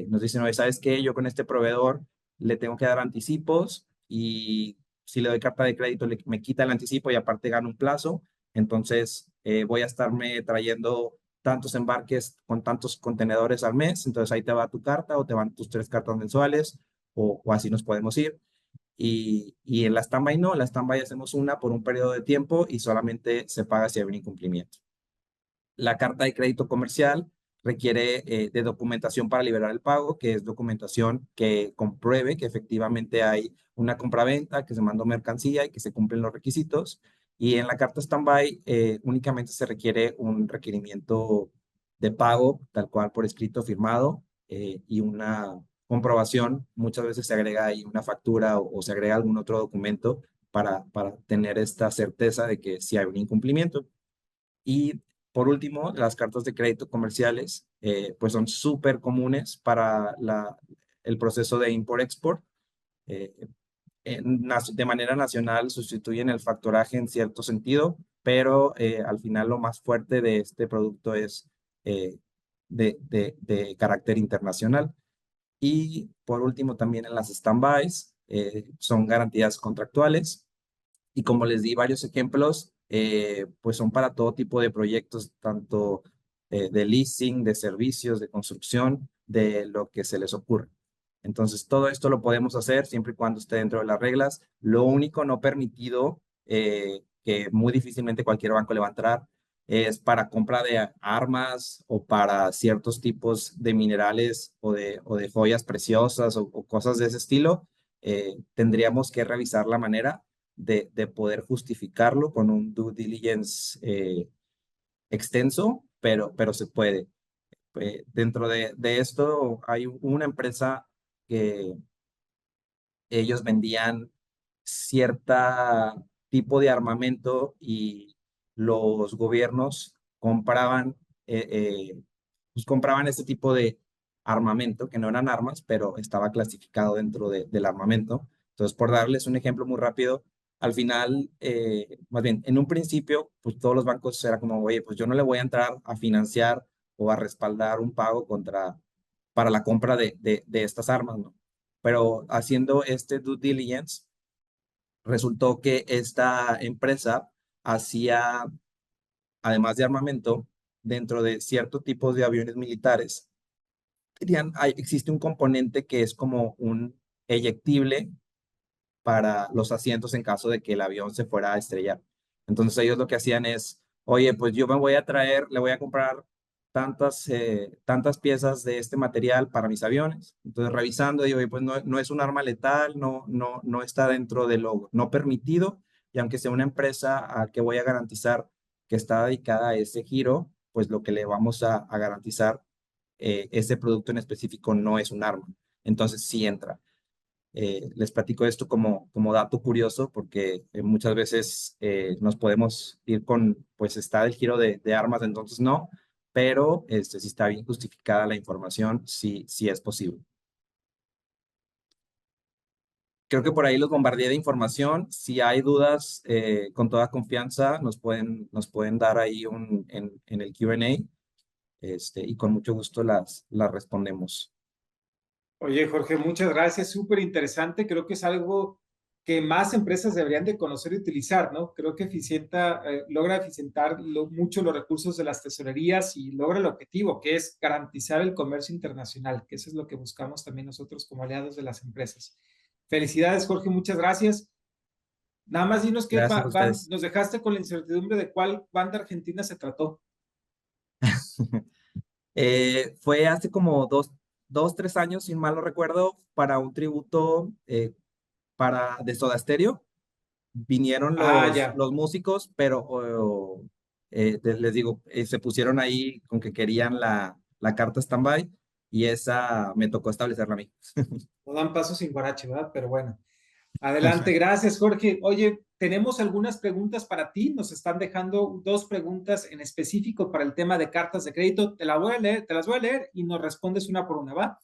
nos dicen, oye, ¿sabes qué? Yo con este proveedor le tengo que dar anticipos y si le doy carta de crédito me quita el anticipo y aparte gano un plazo. Entonces voy a estarme trayendo tantos embarques con tantos contenedores al mes. Entonces ahí te va tu carta o te van tus 3 cartas mensuales o así nos podemos ir. Y en la stand-by no, en la stand-by hacemos una por un periodo de tiempo y solamente se paga si hay un incumplimiento. La carta de crédito comercial requiere de documentación para liberar el pago, que es documentación que compruebe que efectivamente hay una compraventa, que se mandó mercancía y que se cumplen los requisitos. Y en la carta stand-by únicamente se requiere un requerimiento de pago, tal cual por escrito firmado, y una comprobación. Muchas veces se agrega ahí una factura o se agrega algún otro documento para tener esta certeza de que sí hay un incumplimiento. Y por último, las cartas de crédito comerciales, pues son súper comunes para el proceso de import-export. Eh, de manera nacional sustituyen el factoraje en cierto sentido, pero al final lo más fuerte de este producto es de carácter internacional. Y por último, también en las stand-bys son garantías contractuales. Y como les di varios ejemplos, pues son para todo tipo de proyectos, tanto de leasing, de servicios, de construcción, de lo que se les ocurra. Entonces, todo esto lo podemos hacer siempre y cuando esté dentro de las reglas. Lo único no permitido, que muy difícilmente cualquier banco le va a entrar, es para compra de armas o para ciertos tipos de minerales o de joyas preciosas o cosas de ese estilo. Tendríamos que revisar la manera de poder justificarlo con un due diligence extenso, pero se puede. Dentro de esto hay una empresa que ellos vendían cierta tipo de armamento y los gobiernos compraban, pues compraban este tipo de armamento, que no eran armas, pero estaba clasificado dentro del armamento. Entonces, por darles un ejemplo muy rápido, al final, más bien, en un principio, pues todos los bancos era como, oye, pues yo no le voy a entrar a financiar o a respaldar un pago para la compra de estas armas, ¿no? Pero haciendo este due diligence, resultó que esta empresa hacía, además de armamento, dentro de ciertos tipos de aviones militares, existe un componente que es como un eyectible para los asientos en caso de que el avión se fuera a estrellar. Entonces ellos lo que hacían es, oye, pues yo me voy a traer, le voy a comprar tantas piezas de este material para mis aviones. Entonces revisando, digo, oye, pues no es un arma letal, no está dentro de lo no permitido, y aunque sea una empresa a que voy a garantizar que está dedicada a ese giro, pues lo que le vamos a garantizar, ese producto en específico no es un arma. Entonces sí entra. Les platico esto como dato curioso porque muchas veces nos podemos ir con, pues está el giro de armas, entonces no, pero si está bien justificada la información, sí es posible. Creo que por ahí los bombardeé de información. Si hay dudas, con toda confianza nos pueden dar ahí en el Q&A, y con mucho gusto las respondemos. Oye, Jorge, muchas gracias, súper interesante. Creo que es algo que más empresas deberían de conocer y utilizar, ¿no? Creo que logra eficientar mucho los recursos de las tesorerías y logra el objetivo, que es garantizar el comercio internacional, que eso es lo que buscamos también nosotros como aliados de las empresas. Felicidades, Jorge, muchas gracias. Nada más dinos qué Gracias a ustedes. nos dejaste con la incertidumbre de cuál banda argentina se trató. Fue hace como 3 años, sin mal no recuerdo, para un tributo de Soda Stereo. Vinieron Ah, ya. los músicos, pero les digo, se pusieron ahí con que querían la carta stand-by y esa me tocó establecerla a mí. No dan paso sin guarache, ¿verdad? Pero bueno. Adelante, gracias, Jorge. Oye, tenemos algunas preguntas para ti. Nos están dejando dos preguntas en específico para el tema de cartas de crédito. Te las voy a leer y nos respondes una por una, ¿va?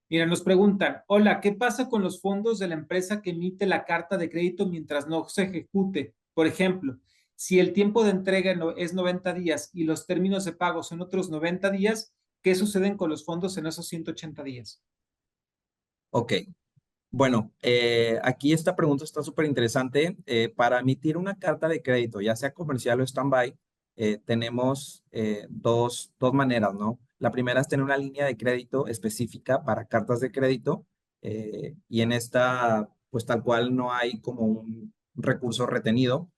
Mira, nos preguntan, hola, ¿qué pasa con los fondos de la empresa que emite la carta de crédito mientras no se ejecute? Por ejemplo, si el tiempo de entrega es 90 días y los términos de pago son otros 90 días, ¿qué suceden con los fondos en esos 180 días? Ok, bueno, aquí esta pregunta está súper interesante. Para emitir una carta de crédito, ya sea comercial o stand-by, tenemos dos maneras, ¿no? La primera es tener una línea de crédito específica para cartas de crédito, y en esta, pues tal cual no hay como un recurso retenido.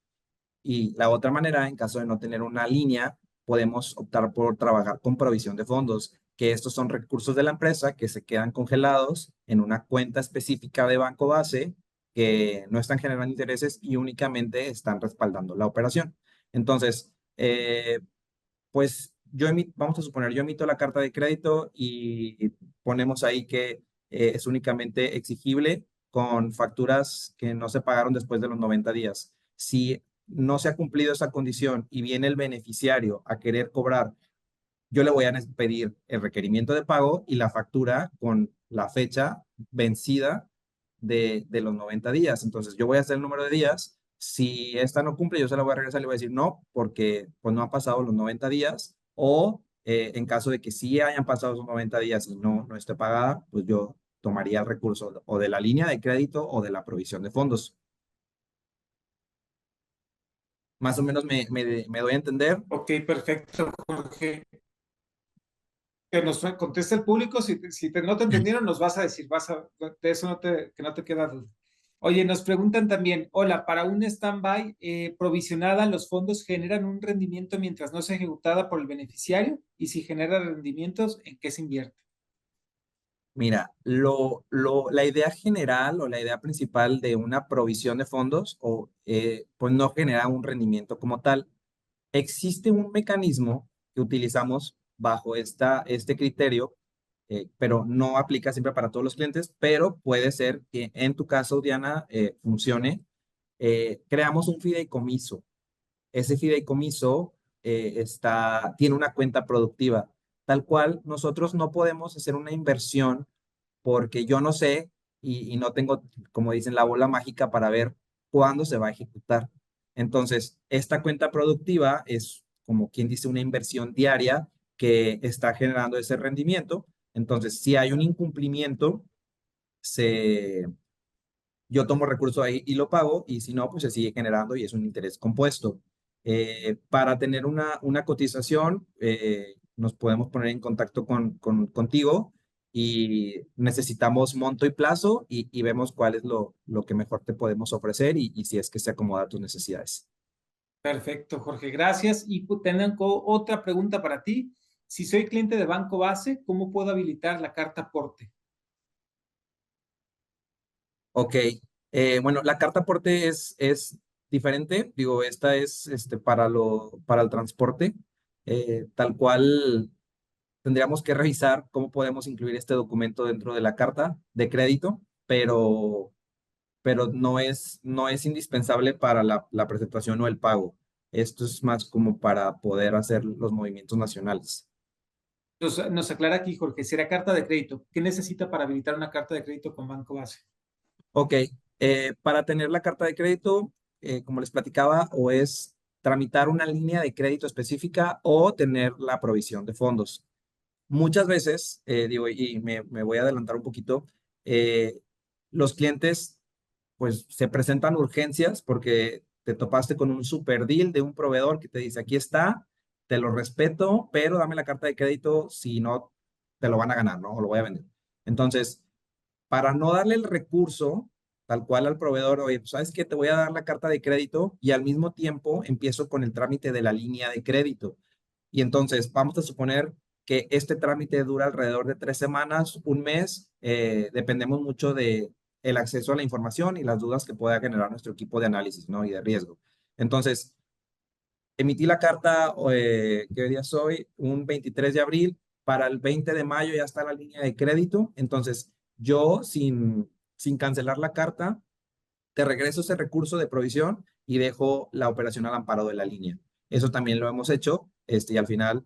Y la otra manera, en caso de no tener una línea, podemos optar por trabajar con provisión de fondos, que estos son recursos de la empresa que se quedan congelados en una cuenta específica de banco base, que no están generando intereses y únicamente están respaldando la operación. Entonces, pues vamos a suponer, yo emito la carta de crédito y ponemos ahí que es únicamente exigible con facturas que no se pagaron después de los 90 días. Si no se ha cumplido esa condición y viene el beneficiario a querer cobrar, yo le voy a pedir el requerimiento de pago y la factura con la fecha vencida de los 90 días. Entonces, yo voy a hacer el número de días. Si esta no cumple, yo se la voy a regresar y le voy a decir no, porque pues no han pasado los 90 días. O en caso de que sí hayan pasado esos 90 días y no esté pagada, pues yo tomaría el recurso o de la línea de crédito o de la provisión de fondos. Más o menos me doy a entender. Ok, perfecto, Jorge. Que nos conteste el público, no te entendieron, nos vas a decir, de eso que no te queda duda. Oye, nos preguntan también, hola, para un stand-by provisionada, ¿los fondos generan un rendimiento mientras no sea ejecutada por el beneficiario? Y si genera rendimientos, ¿en qué se invierte? Mira, la idea general o la idea principal de una provisión de fondos pues no genera un rendimiento como tal. Existe un mecanismo que utilizamos bajo este criterio, pero no aplica siempre para todos los clientes, pero puede ser que en tu caso, Diana, funcione. Creamos un fideicomiso. Ese fideicomiso tiene una cuenta productiva, tal cual nosotros no podemos hacer una inversión porque yo no sé y no tengo, como dicen, la bola mágica para ver cuándo se va a ejecutar. Entonces, esta cuenta productiva es como quien dice una inversión diaria que está generando ese rendimiento. Entonces, si hay un incumplimiento, se, yo tomo recurso ahí y lo pago, y si no, pues se sigue generando y es un interés compuesto. Para tener una cotización, nos podemos poner en contacto contigo y necesitamos monto y plazo y vemos cuál es lo que mejor te podemos ofrecer y si es que se acomoda a tus necesidades. Perfecto, Jorge, gracias. Y tengo otra pregunta para ti. Si soy cliente de Banco Base, ¿cómo puedo habilitar la carta aporte? Ok, bueno, la carta aporte es diferente. Digo, esta es para el transporte. Tal cual, tendríamos que revisar cómo podemos incluir este documento dentro de la carta de crédito, pero no es indispensable para la presentación o el pago. Esto es más como para poder hacer los movimientos nacionales. Nos aclara aquí, Jorge, será carta de crédito. ¿Qué necesita para habilitar una carta de crédito con Banco Base? Ok, para tener la carta de crédito, como les platicaba, o es tramitar una línea de crédito específica o tener la provisión de fondos. Muchas veces, digo, y me voy a adelantar un poquito, eh, los clientes pues se presentan urgencias porque te topaste con un super deal de un proveedor que te dice, aquí está, te lo respeto, pero dame la carta de crédito, si no, te lo van a ganar, ¿no? O lo voy a vender. Entonces, para no darle el recurso tal cual al proveedor, oye, pues, ¿sabes qué? Te voy a dar la carta de crédito y al mismo tiempo empiezo con el trámite de la línea de crédito. Y entonces, vamos a suponer que este trámite dura alrededor de 3 semanas, un mes, dependemos mucho de el acceso a la información y las dudas que pueda generar nuestro equipo de análisis, ¿no? Y de riesgo. Entonces, emití la carta, ¿qué día soy? Un 23 de abril. Para el 20 de mayo ya está la línea de crédito. Entonces, yo, sin cancelar la carta, te regreso ese recurso de provisión y dejo la operación al amparo de la línea. Eso también lo hemos hecho, y al final,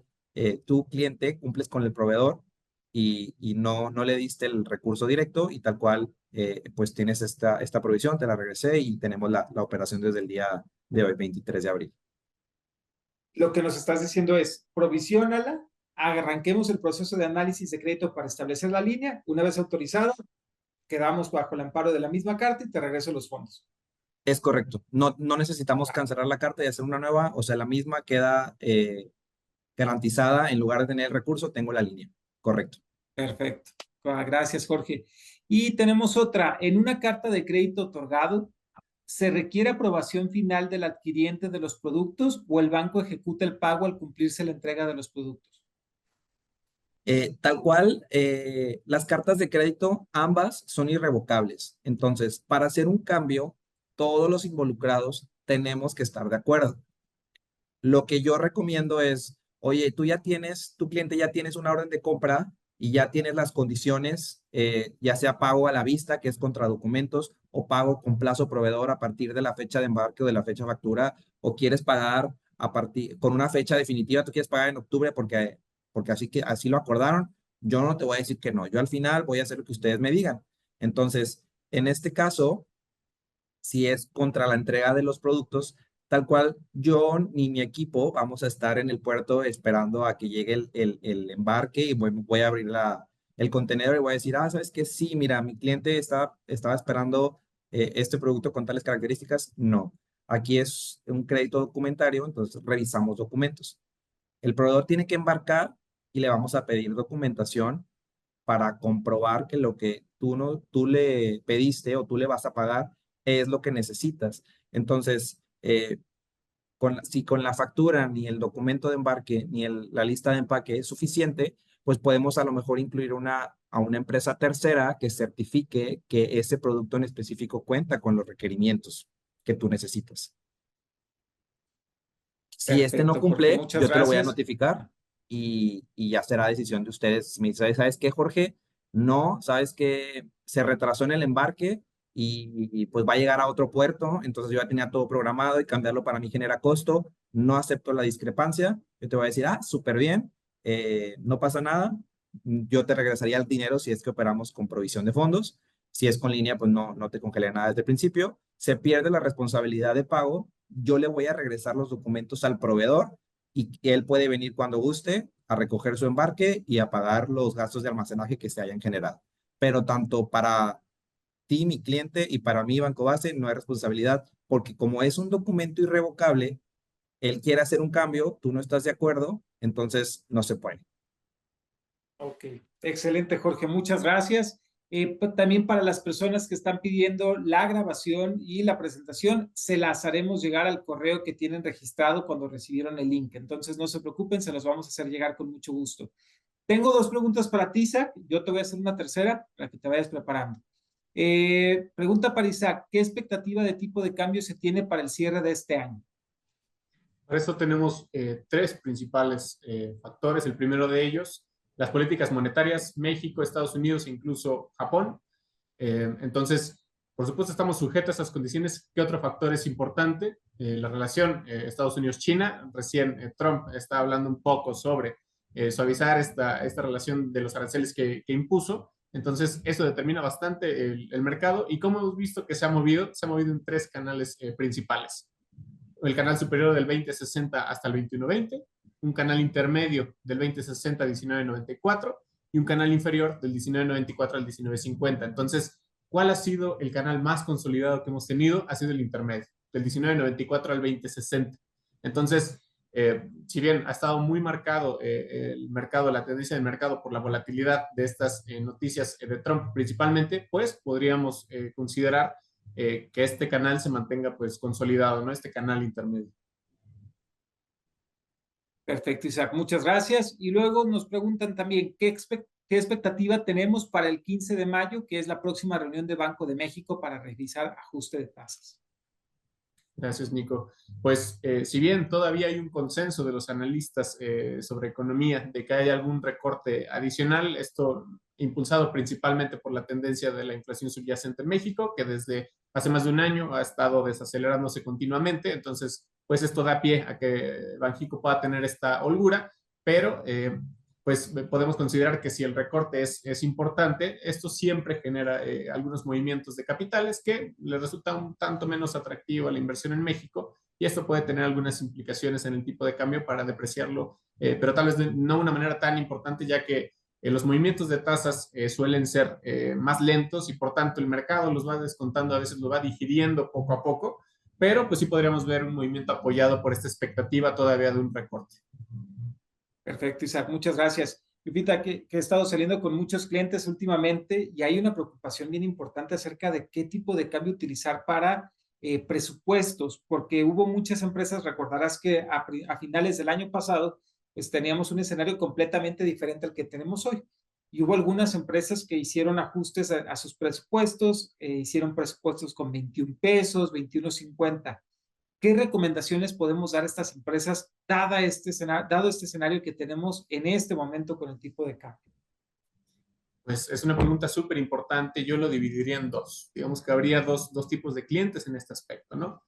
tu cliente cumples con el proveedor y no le diste el recurso directo y tal cual, pues tienes esta provisión, te la regresé y tenemos la operación desde el día de hoy, 23 de abril. Lo que nos estás diciendo es, provisiónala, arranquemos el proceso de análisis de crédito para establecer la línea. Una vez autorizado, quedamos bajo el amparo de la misma carta y te regreso los fondos. Es correcto. No necesitamos cancelar la carta y hacer una nueva, o sea, la misma queda garantizada. En lugar de tener el recurso, tengo la línea. Correcto. Perfecto. Gracias, Jorge. Y tenemos otra. En una carta de crédito otorgado, ¿se requiere aprobación final del adquiriente de los productos o el banco ejecuta el pago al cumplirse la entrega de los productos? Tal cual, las cartas de crédito, ambas son irrevocables. Entonces, para hacer un cambio, todos los involucrados tenemos que estar de acuerdo. Lo que yo recomiendo es, oye, tu cliente ya tienes una orden de compra y ya tienes las condiciones, ya sea pago a la vista, que es contra documentos, o pago con plazo proveedor a partir de la fecha de embarque o de la fecha de factura, o quieres pagar con una fecha definitiva, tú quieres pagar en octubre porque así lo acordaron. Yo no te voy a decir que no, yo al final voy a hacer lo que ustedes me digan. Entonces, en este caso, si es contra la entrega de los productos, tal cual yo ni mi equipo vamos a estar en el puerto esperando a que llegue el embarque y voy a abrir el contenedor y voy a decir, ¿sabes qué? Sí, mira, mi cliente estaba esperando este producto con tales características. No, aquí es un crédito documentario, entonces revisamos documentos. El proveedor tiene que embarcar y le vamos a pedir documentación para comprobar que lo que tú le pediste o tú le vas a pagar es lo que necesitas. Entonces, si con la factura ni el documento de embarque ni la lista de empaque es suficiente, pues podemos a lo mejor incluir a una empresa tercera que certifique que ese producto en específico cuenta con los requerimientos que tú necesitas. Si este no Perfecto, Jorge, cumple, muchas yo te lo voy a gracias. notificar y ya será decisión de ustedes. Si me dice, ¿sabes qué, Jorge? No, ¿sabes qué? Se retrasó en el embarque y pues va a llegar a otro puerto, entonces yo ya tenía todo programado y cambiarlo para mí genera costo, no acepto la discrepancia, yo te voy a decir, súper bien, no pasa nada, yo te regresaría el dinero si es que operamos con provisión de fondos, si es con línea, pues no te congelé nada desde el principio, se pierde la responsabilidad de pago, yo le voy a regresar los documentos al proveedor y él puede venir cuando guste a recoger su embarque y a pagar los gastos de almacenaje que se hayan generado. Pero tanto para ti, mi cliente, y para mí, Banco Base, no hay responsabilidad, porque como es un documento irrevocable, él quiere hacer un cambio, tú no estás de acuerdo, entonces no se puede. Ok, excelente, Jorge, muchas gracias. También para las personas que están pidiendo la grabación y la presentación, se las haremos llegar al correo que tienen registrado cuando recibieron el link. Entonces, no se preocupen, se los vamos a hacer llegar con mucho gusto. Tengo dos preguntas para ti, Isaac. Yo te voy a hacer una tercera para que te vayas preparando. Pregunta para Isaac, ¿qué expectativa de tipo de cambio se tiene para el cierre de este año? Para esto tenemos tres principales factores. El primero de ellos, las políticas monetarias, México, Estados Unidos e incluso Japón. Entonces, por supuesto, estamos sujetos a esas condiciones. ¿Qué otro factor es importante? La relación Estados Unidos-China. Recién Trump está hablando un poco sobre suavizar esta relación de los aranceles que impuso. Entonces, eso determina bastante el mercado. Y como hemos visto que se ha movido en tres canales principales. El canal superior del 2060 hasta el 2120, un canal intermedio del 2060 al 1994 y un canal inferior del 1994 al 1950. Entonces, ¿cuál ha sido el canal más consolidado que hemos tenido? Ha sido el intermedio, del 1994 al 2060. Entonces, si bien ha estado muy marcado el mercado, la tendencia del mercado por la volatilidad de estas noticias de Trump principalmente, pues podríamos considerar que este canal se mantenga pues consolidado, ¿no? Este canal intermedio. Perfecto, Isaac, muchas gracias. Y luego nos preguntan también, ¿qué expectativa tenemos para el 15 de mayo, que es la próxima reunión de Banco de México para revisar ajuste de tasas? Gracias, Nico. Pues si bien todavía hay un consenso de los analistas sobre economía de que hay algún recorte adicional, esto impulsado principalmente por la tendencia de la inflación subyacente en México, que desde hace más de un año ha estado desacelerándose continuamente. Entonces, pues esto da pie a que Banxico pueda tener esta holgura, pero pues podemos considerar que si el recorte es importante, esto siempre genera algunos movimientos de capitales que le resulta un tanto menos atractivo a la inversión en México y esto puede tener algunas implicaciones en el tipo de cambio para depreciarlo, pero tal vez no de una manera tan importante ya que los movimientos de tasas suelen ser más lentos y por tanto el mercado los va descontando, a veces lo va digiriendo poco a poco, pero pues sí podríamos ver un movimiento apoyado por esta expectativa todavía de un recorte. Perfecto, Isaac, muchas gracias. Lupita, que he estado saliendo con muchos clientes últimamente y hay una preocupación bien importante acerca de qué tipo de cambio utilizar para presupuestos, porque hubo muchas empresas, recordarás que a finales del año pasado, pues teníamos un escenario completamente diferente al que tenemos hoy. Y hubo algunas empresas que hicieron ajustes a sus presupuestos, hicieron presupuestos con 21 pesos, 21.50. ¿Qué recomendaciones podemos dar a estas empresas dado este escenario que tenemos en este momento con el tipo de cambio? Pues es una pregunta súper importante. Yo lo dividiría en dos. Digamos que habría dos tipos de clientes en este aspecto, ¿no?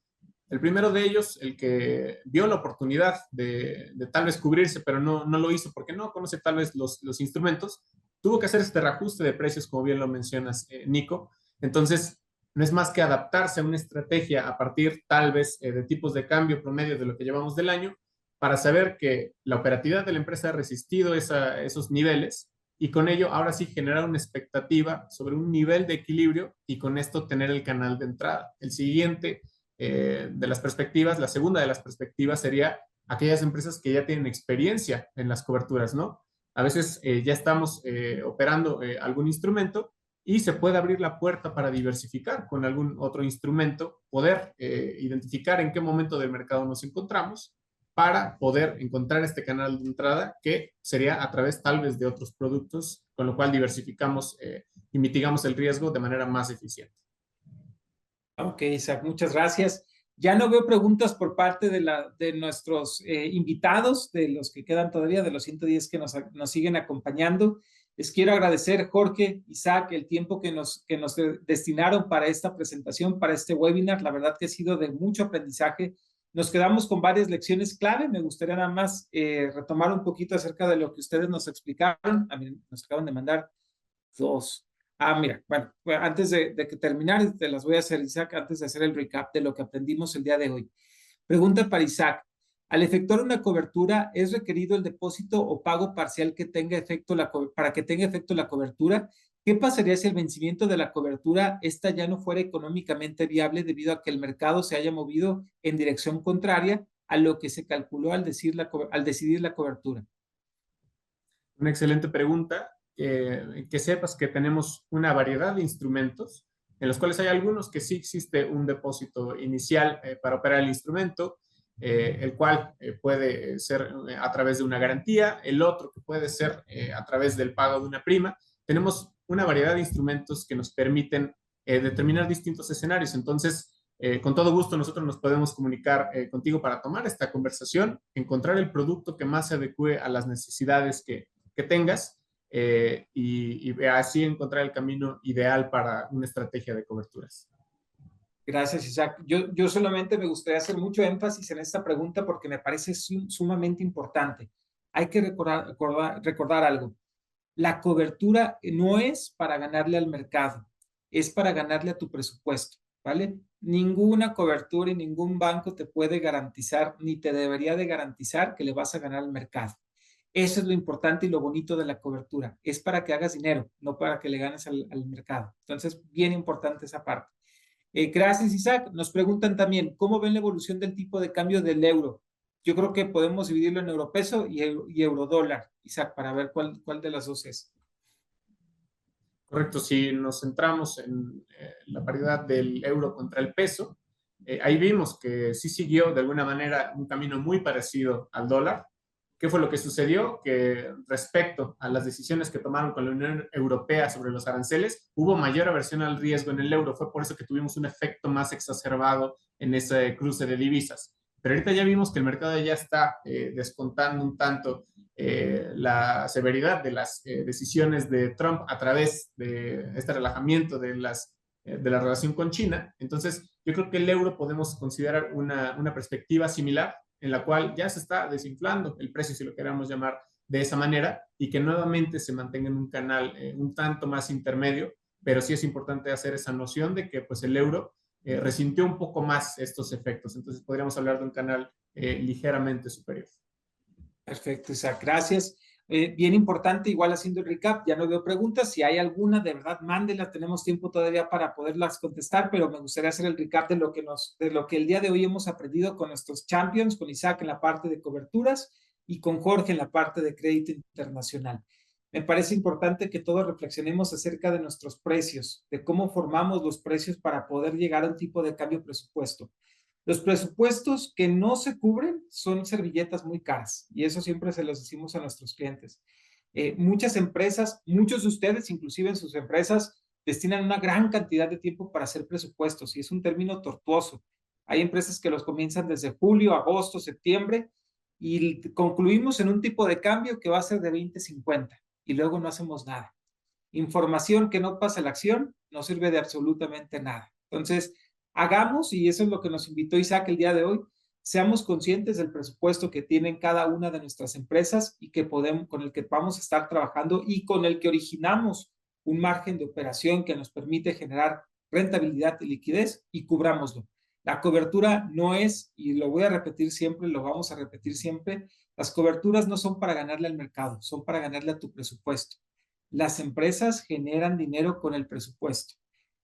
El primero de ellos, el que vio la oportunidad de tal vez cubrirse, pero no lo hizo porque no conoce tal vez los instrumentos, tuvo que hacer este reajuste de precios, como bien lo mencionas, Nico. Entonces, no es más que adaptarse a una estrategia a partir tal vez de tipos de cambio promedio de lo que llevamos del año para saber que la operatividad de la empresa ha resistido esos niveles y con ello ahora sí generar una expectativa sobre un nivel de equilibrio y con esto tener el canal de entrada. El siguiente de las perspectivas, la segunda de las perspectivas sería aquellas empresas que ya tienen experiencia en las coberturas, ¿no? A veces ya estamos operando algún instrumento y se puede abrir la puerta para diversificar con algún otro instrumento, poder identificar en qué momento del mercado nos encontramos para poder encontrar este canal de entrada que sería a través tal vez de otros productos, con lo cual diversificamos y mitigamos el riesgo de manera más eficiente. Ok, Isaac, muchas gracias. Ya no veo preguntas por parte de nuestros invitados, de los que quedan todavía, de los 110 que nos siguen acompañando. Les quiero agradecer, Jorge, Isaac, el tiempo que nos destinaron para esta presentación, para este webinar. La verdad que ha sido de mucho aprendizaje. Nos quedamos con varias lecciones clave. Me gustaría nada más retomar un poquito acerca de lo que ustedes nos explicaron. A mí nos acaban de mandar dos. Mira, bueno, antes de que terminar, te las voy a hacer, Isaac, antes de hacer el recap de lo que aprendimos el día de hoy. Pregunta para Isaac. Al efectuar una cobertura, ¿es requerido el depósito o pago parcial que tenga efecto para que tenga efecto la cobertura? ¿Qué pasaría si el vencimiento de la cobertura esta ya no fuera económicamente viable debido a que el mercado se haya movido en dirección contraria a lo que se calculó al decidir la cobertura? Una excelente pregunta. Que sepas que tenemos una variedad de instrumentos en los cuales hay algunos que sí existe un depósito inicial para operar el instrumento, el cual puede ser a través de una garantía, el otro que puede ser a través del pago de una prima. Tenemos una variedad de instrumentos que nos permiten determinar distintos escenarios. Entonces, con todo gusto nosotros nos podemos comunicar contigo para tomar esta conversación, encontrar el producto que más se adecue a las necesidades que tengas y así encontrar el camino ideal para una estrategia de coberturas. Gracias, Isaac. Yo solamente me gustaría hacer mucho énfasis en esta pregunta porque me parece sumamente importante. Hay que recordar algo. La cobertura no es para ganarle al mercado, es para ganarle a tu presupuesto, ¿vale? Ninguna cobertura y ningún banco te puede garantizar, ni te debería de garantizar que le vas a ganar al mercado. Eso es lo importante y lo bonito de la cobertura. Es para que hagas dinero, no para que le ganes al mercado. Entonces, bien importante esa parte. Gracias, Isaac. Nos preguntan también, ¿cómo ven la evolución del tipo de cambio del euro? Yo creo que podemos dividirlo en europeso y eurodólar, Isaac, para ver cuál de las dos es. Correcto, si nos centramos en la paridad del euro contra el peso, ahí vimos que sí siguió de alguna manera un camino muy parecido al dólar. ¿Qué fue lo que sucedió? Que respecto a las decisiones que tomaron con la Unión Europea sobre los aranceles, hubo mayor aversión al riesgo en el euro. Fue por eso que tuvimos un efecto más exacerbado en ese cruce de divisas. Pero ahorita ya vimos que el mercado ya está descontando un tanto la severidad de las decisiones de Trump a través de este relajamiento de la relación con China. Entonces, yo creo que el euro podemos considerar una perspectiva similar en la cual ya se está desinflando el precio, si lo queramos llamar de esa manera, y que nuevamente se mantenga en un canal un tanto más intermedio, pero sí es importante hacer esa noción de que pues el euro resintió un poco más estos efectos, entonces podríamos hablar de un canal ligeramente superior. Perfecto, Isaac, gracias. Bien importante, igual haciendo el recap, ya no veo preguntas, si hay alguna, de verdad, mándenla, tenemos tiempo todavía para poderlas contestar, pero me gustaría hacer el recap de lo que el día de hoy hemos aprendido con nuestros champions, con Isaac en la parte de coberturas y con Jorge en la parte de crédito internacional. Me parece importante que todos reflexionemos acerca de nuestros precios, de cómo formamos los precios para poder llegar a un tipo de cambio presupuesto. Los presupuestos que no se cubren son servilletas muy caras y eso siempre se los decimos a nuestros clientes. Muchas empresas, muchos de ustedes, inclusive en sus empresas, destinan una gran cantidad de tiempo para hacer presupuestos y es un término tortuoso. Hay empresas que los comienzan desde julio, agosto, septiembre y concluimos en un tipo de cambio que va a ser de 20-50 y luego no hacemos nada. Información que no pasa a la acción no sirve de absolutamente nada. Entonces, hagamos, y eso es lo que nos invitó Isaac el día de hoy, seamos conscientes del presupuesto que tienen cada una de nuestras empresas y con el que vamos a estar trabajando y con el que originamos un margen de operación que nos permite generar rentabilidad y liquidez y cubrámoslo. La cobertura no es, y lo voy a repetir siempre, lo vamos a repetir siempre, las coberturas no son para ganarle al mercado, son para ganarle a tu presupuesto. Las empresas generan dinero con el presupuesto.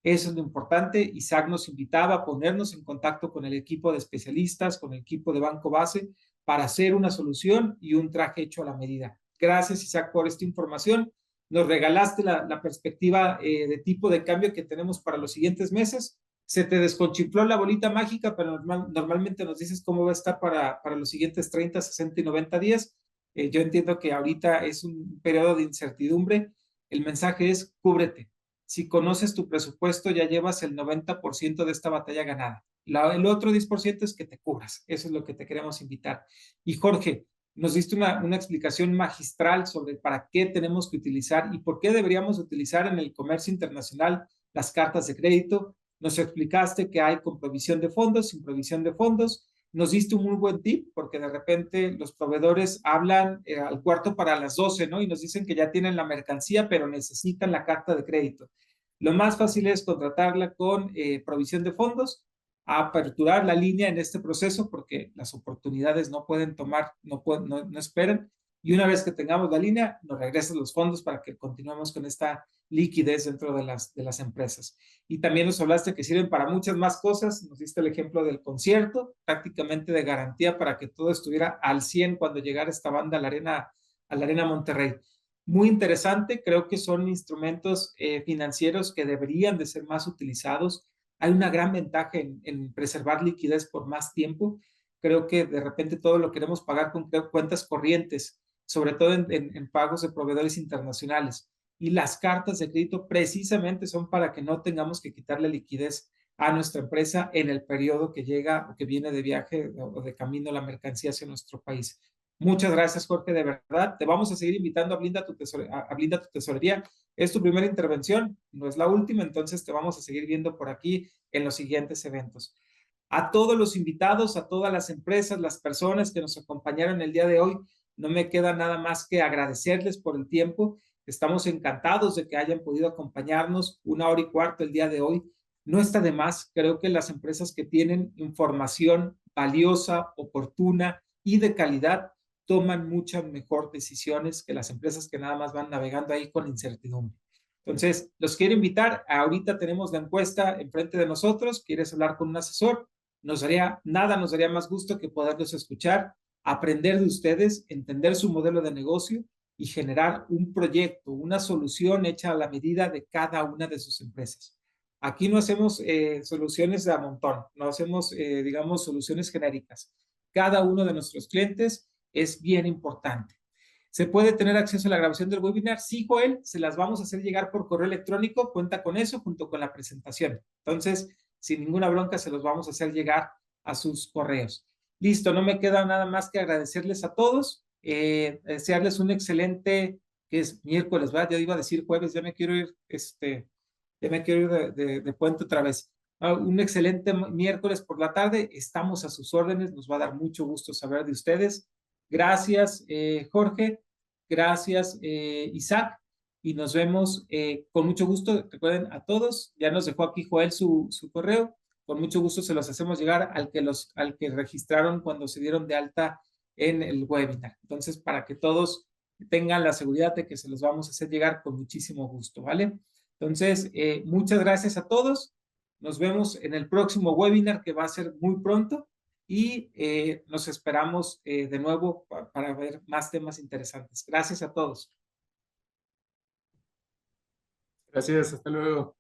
Eso es lo importante. Isaac nos invitaba a ponernos en contacto con el equipo de especialistas, con el equipo de Banco Base, para hacer una solución y un traje hecho a la medida. Gracias, Isaac, por esta información. Nos regalaste la perspectiva de tipo de cambio que tenemos para los siguientes meses. Se te desconchifló la bolita mágica, pero normalmente nos dices cómo va a estar para los siguientes 30, 60 y 90 días. Yo entiendo que ahorita es un periodo de incertidumbre. El mensaje es cúbrete. Si conoces tu presupuesto, ya llevas el 90% de esta batalla ganada. El otro 10% es que te cubras. Eso es lo que te queremos invitar. Y Jorge, nos diste una explicación magistral sobre para qué tenemos que utilizar y por qué deberíamos utilizar en el comercio internacional las cartas de crédito. Nos explicaste que hay con provisión de fondos, sin provisión de fondos. Nos diste un muy buen tip porque de repente los proveedores hablan al cuarto para las 12, ¿no? Y nos dicen que ya tienen la mercancía, pero necesitan la carta de crédito. Lo más fácil es contratarla con provisión de fondos, aperturar la línea en este proceso porque las oportunidades no pueden tomar, no esperan. Y una vez que tengamos la línea, nos regresan los fondos para que continuemos con esta liquidez dentro de las empresas. Y también nos hablaste que sirven para muchas más cosas. Nos diste el ejemplo del concierto, prácticamente de garantía para que todo estuviera al 100 cuando llegara esta banda a la Arena Monterrey. Muy interesante, creo que son instrumentos financieros que deberían de ser más utilizados. Hay una gran ventaja en preservar liquidez por más tiempo. Creo que de repente todo lo queremos pagar con cuentas corrientes, sobre todo en pagos de proveedores internacionales. Y las cartas de crédito precisamente son para que no tengamos que quitarle liquidez a nuestra empresa en el periodo que llega o que viene de viaje o de camino la mercancía hacia nuestro país. Muchas gracias, Jorge, de verdad. Te vamos a seguir invitando a Blinda tu Tesorería. Es tu primera intervención, no es la última, entonces te vamos a seguir viendo por aquí en los siguientes eventos. A todos los invitados, a todas las empresas, las personas que nos acompañaron el día de hoy, no me queda nada más que agradecerles por el tiempo. Estamos encantados de que hayan podido acompañarnos 1 hora y cuarto el día de hoy. No está de más, creo que las empresas que tienen información valiosa, oportuna y de calidad toman muchas mejor decisiones que las empresas que nada más van navegando ahí con incertidumbre. Entonces, los quiero invitar. Ahorita tenemos la encuesta enfrente de nosotros. ¿Quieres hablar con un asesor? Nos daría más gusto que poderlos escuchar, aprender de ustedes, entender su modelo de negocio y generar un proyecto, una solución hecha a la medida de cada una de sus empresas. Aquí no hacemos soluciones de a montón, no hacemos, digamos, soluciones genéricas. Cada uno de nuestros clientes es bien importante. ¿Se puede tener acceso a la grabación del webinar? Sí, Joel, se las vamos a hacer llegar por correo electrónico, cuenta con eso junto con la presentación. Entonces, sin ninguna bronca, se los vamos a hacer llegar a sus correos. Listo, no me queda nada más que agradecerles a todos, desearles un excelente, que es miércoles, ¿verdad? Ya iba a decir jueves, ya me quiero ir, ya me quiero ir de puente otra vez. Un excelente miércoles por la tarde, estamos a sus órdenes, nos va a dar mucho gusto saber de ustedes. Gracias, Jorge. Gracias, Isaac. Y nos vemos con mucho gusto. Recuerden a todos, ya nos dejó aquí Joel su correo. Con mucho gusto se los hacemos llegar al que registraron cuando se dieron de alta en el webinar. Entonces, para que todos tengan la seguridad de que se los vamos a hacer llegar con muchísimo gusto, ¿vale? Entonces, muchas gracias a todos. Nos vemos en el próximo webinar que va a ser muy pronto y nos esperamos de nuevo para ver más temas interesantes. Gracias a todos. Gracias, hasta luego.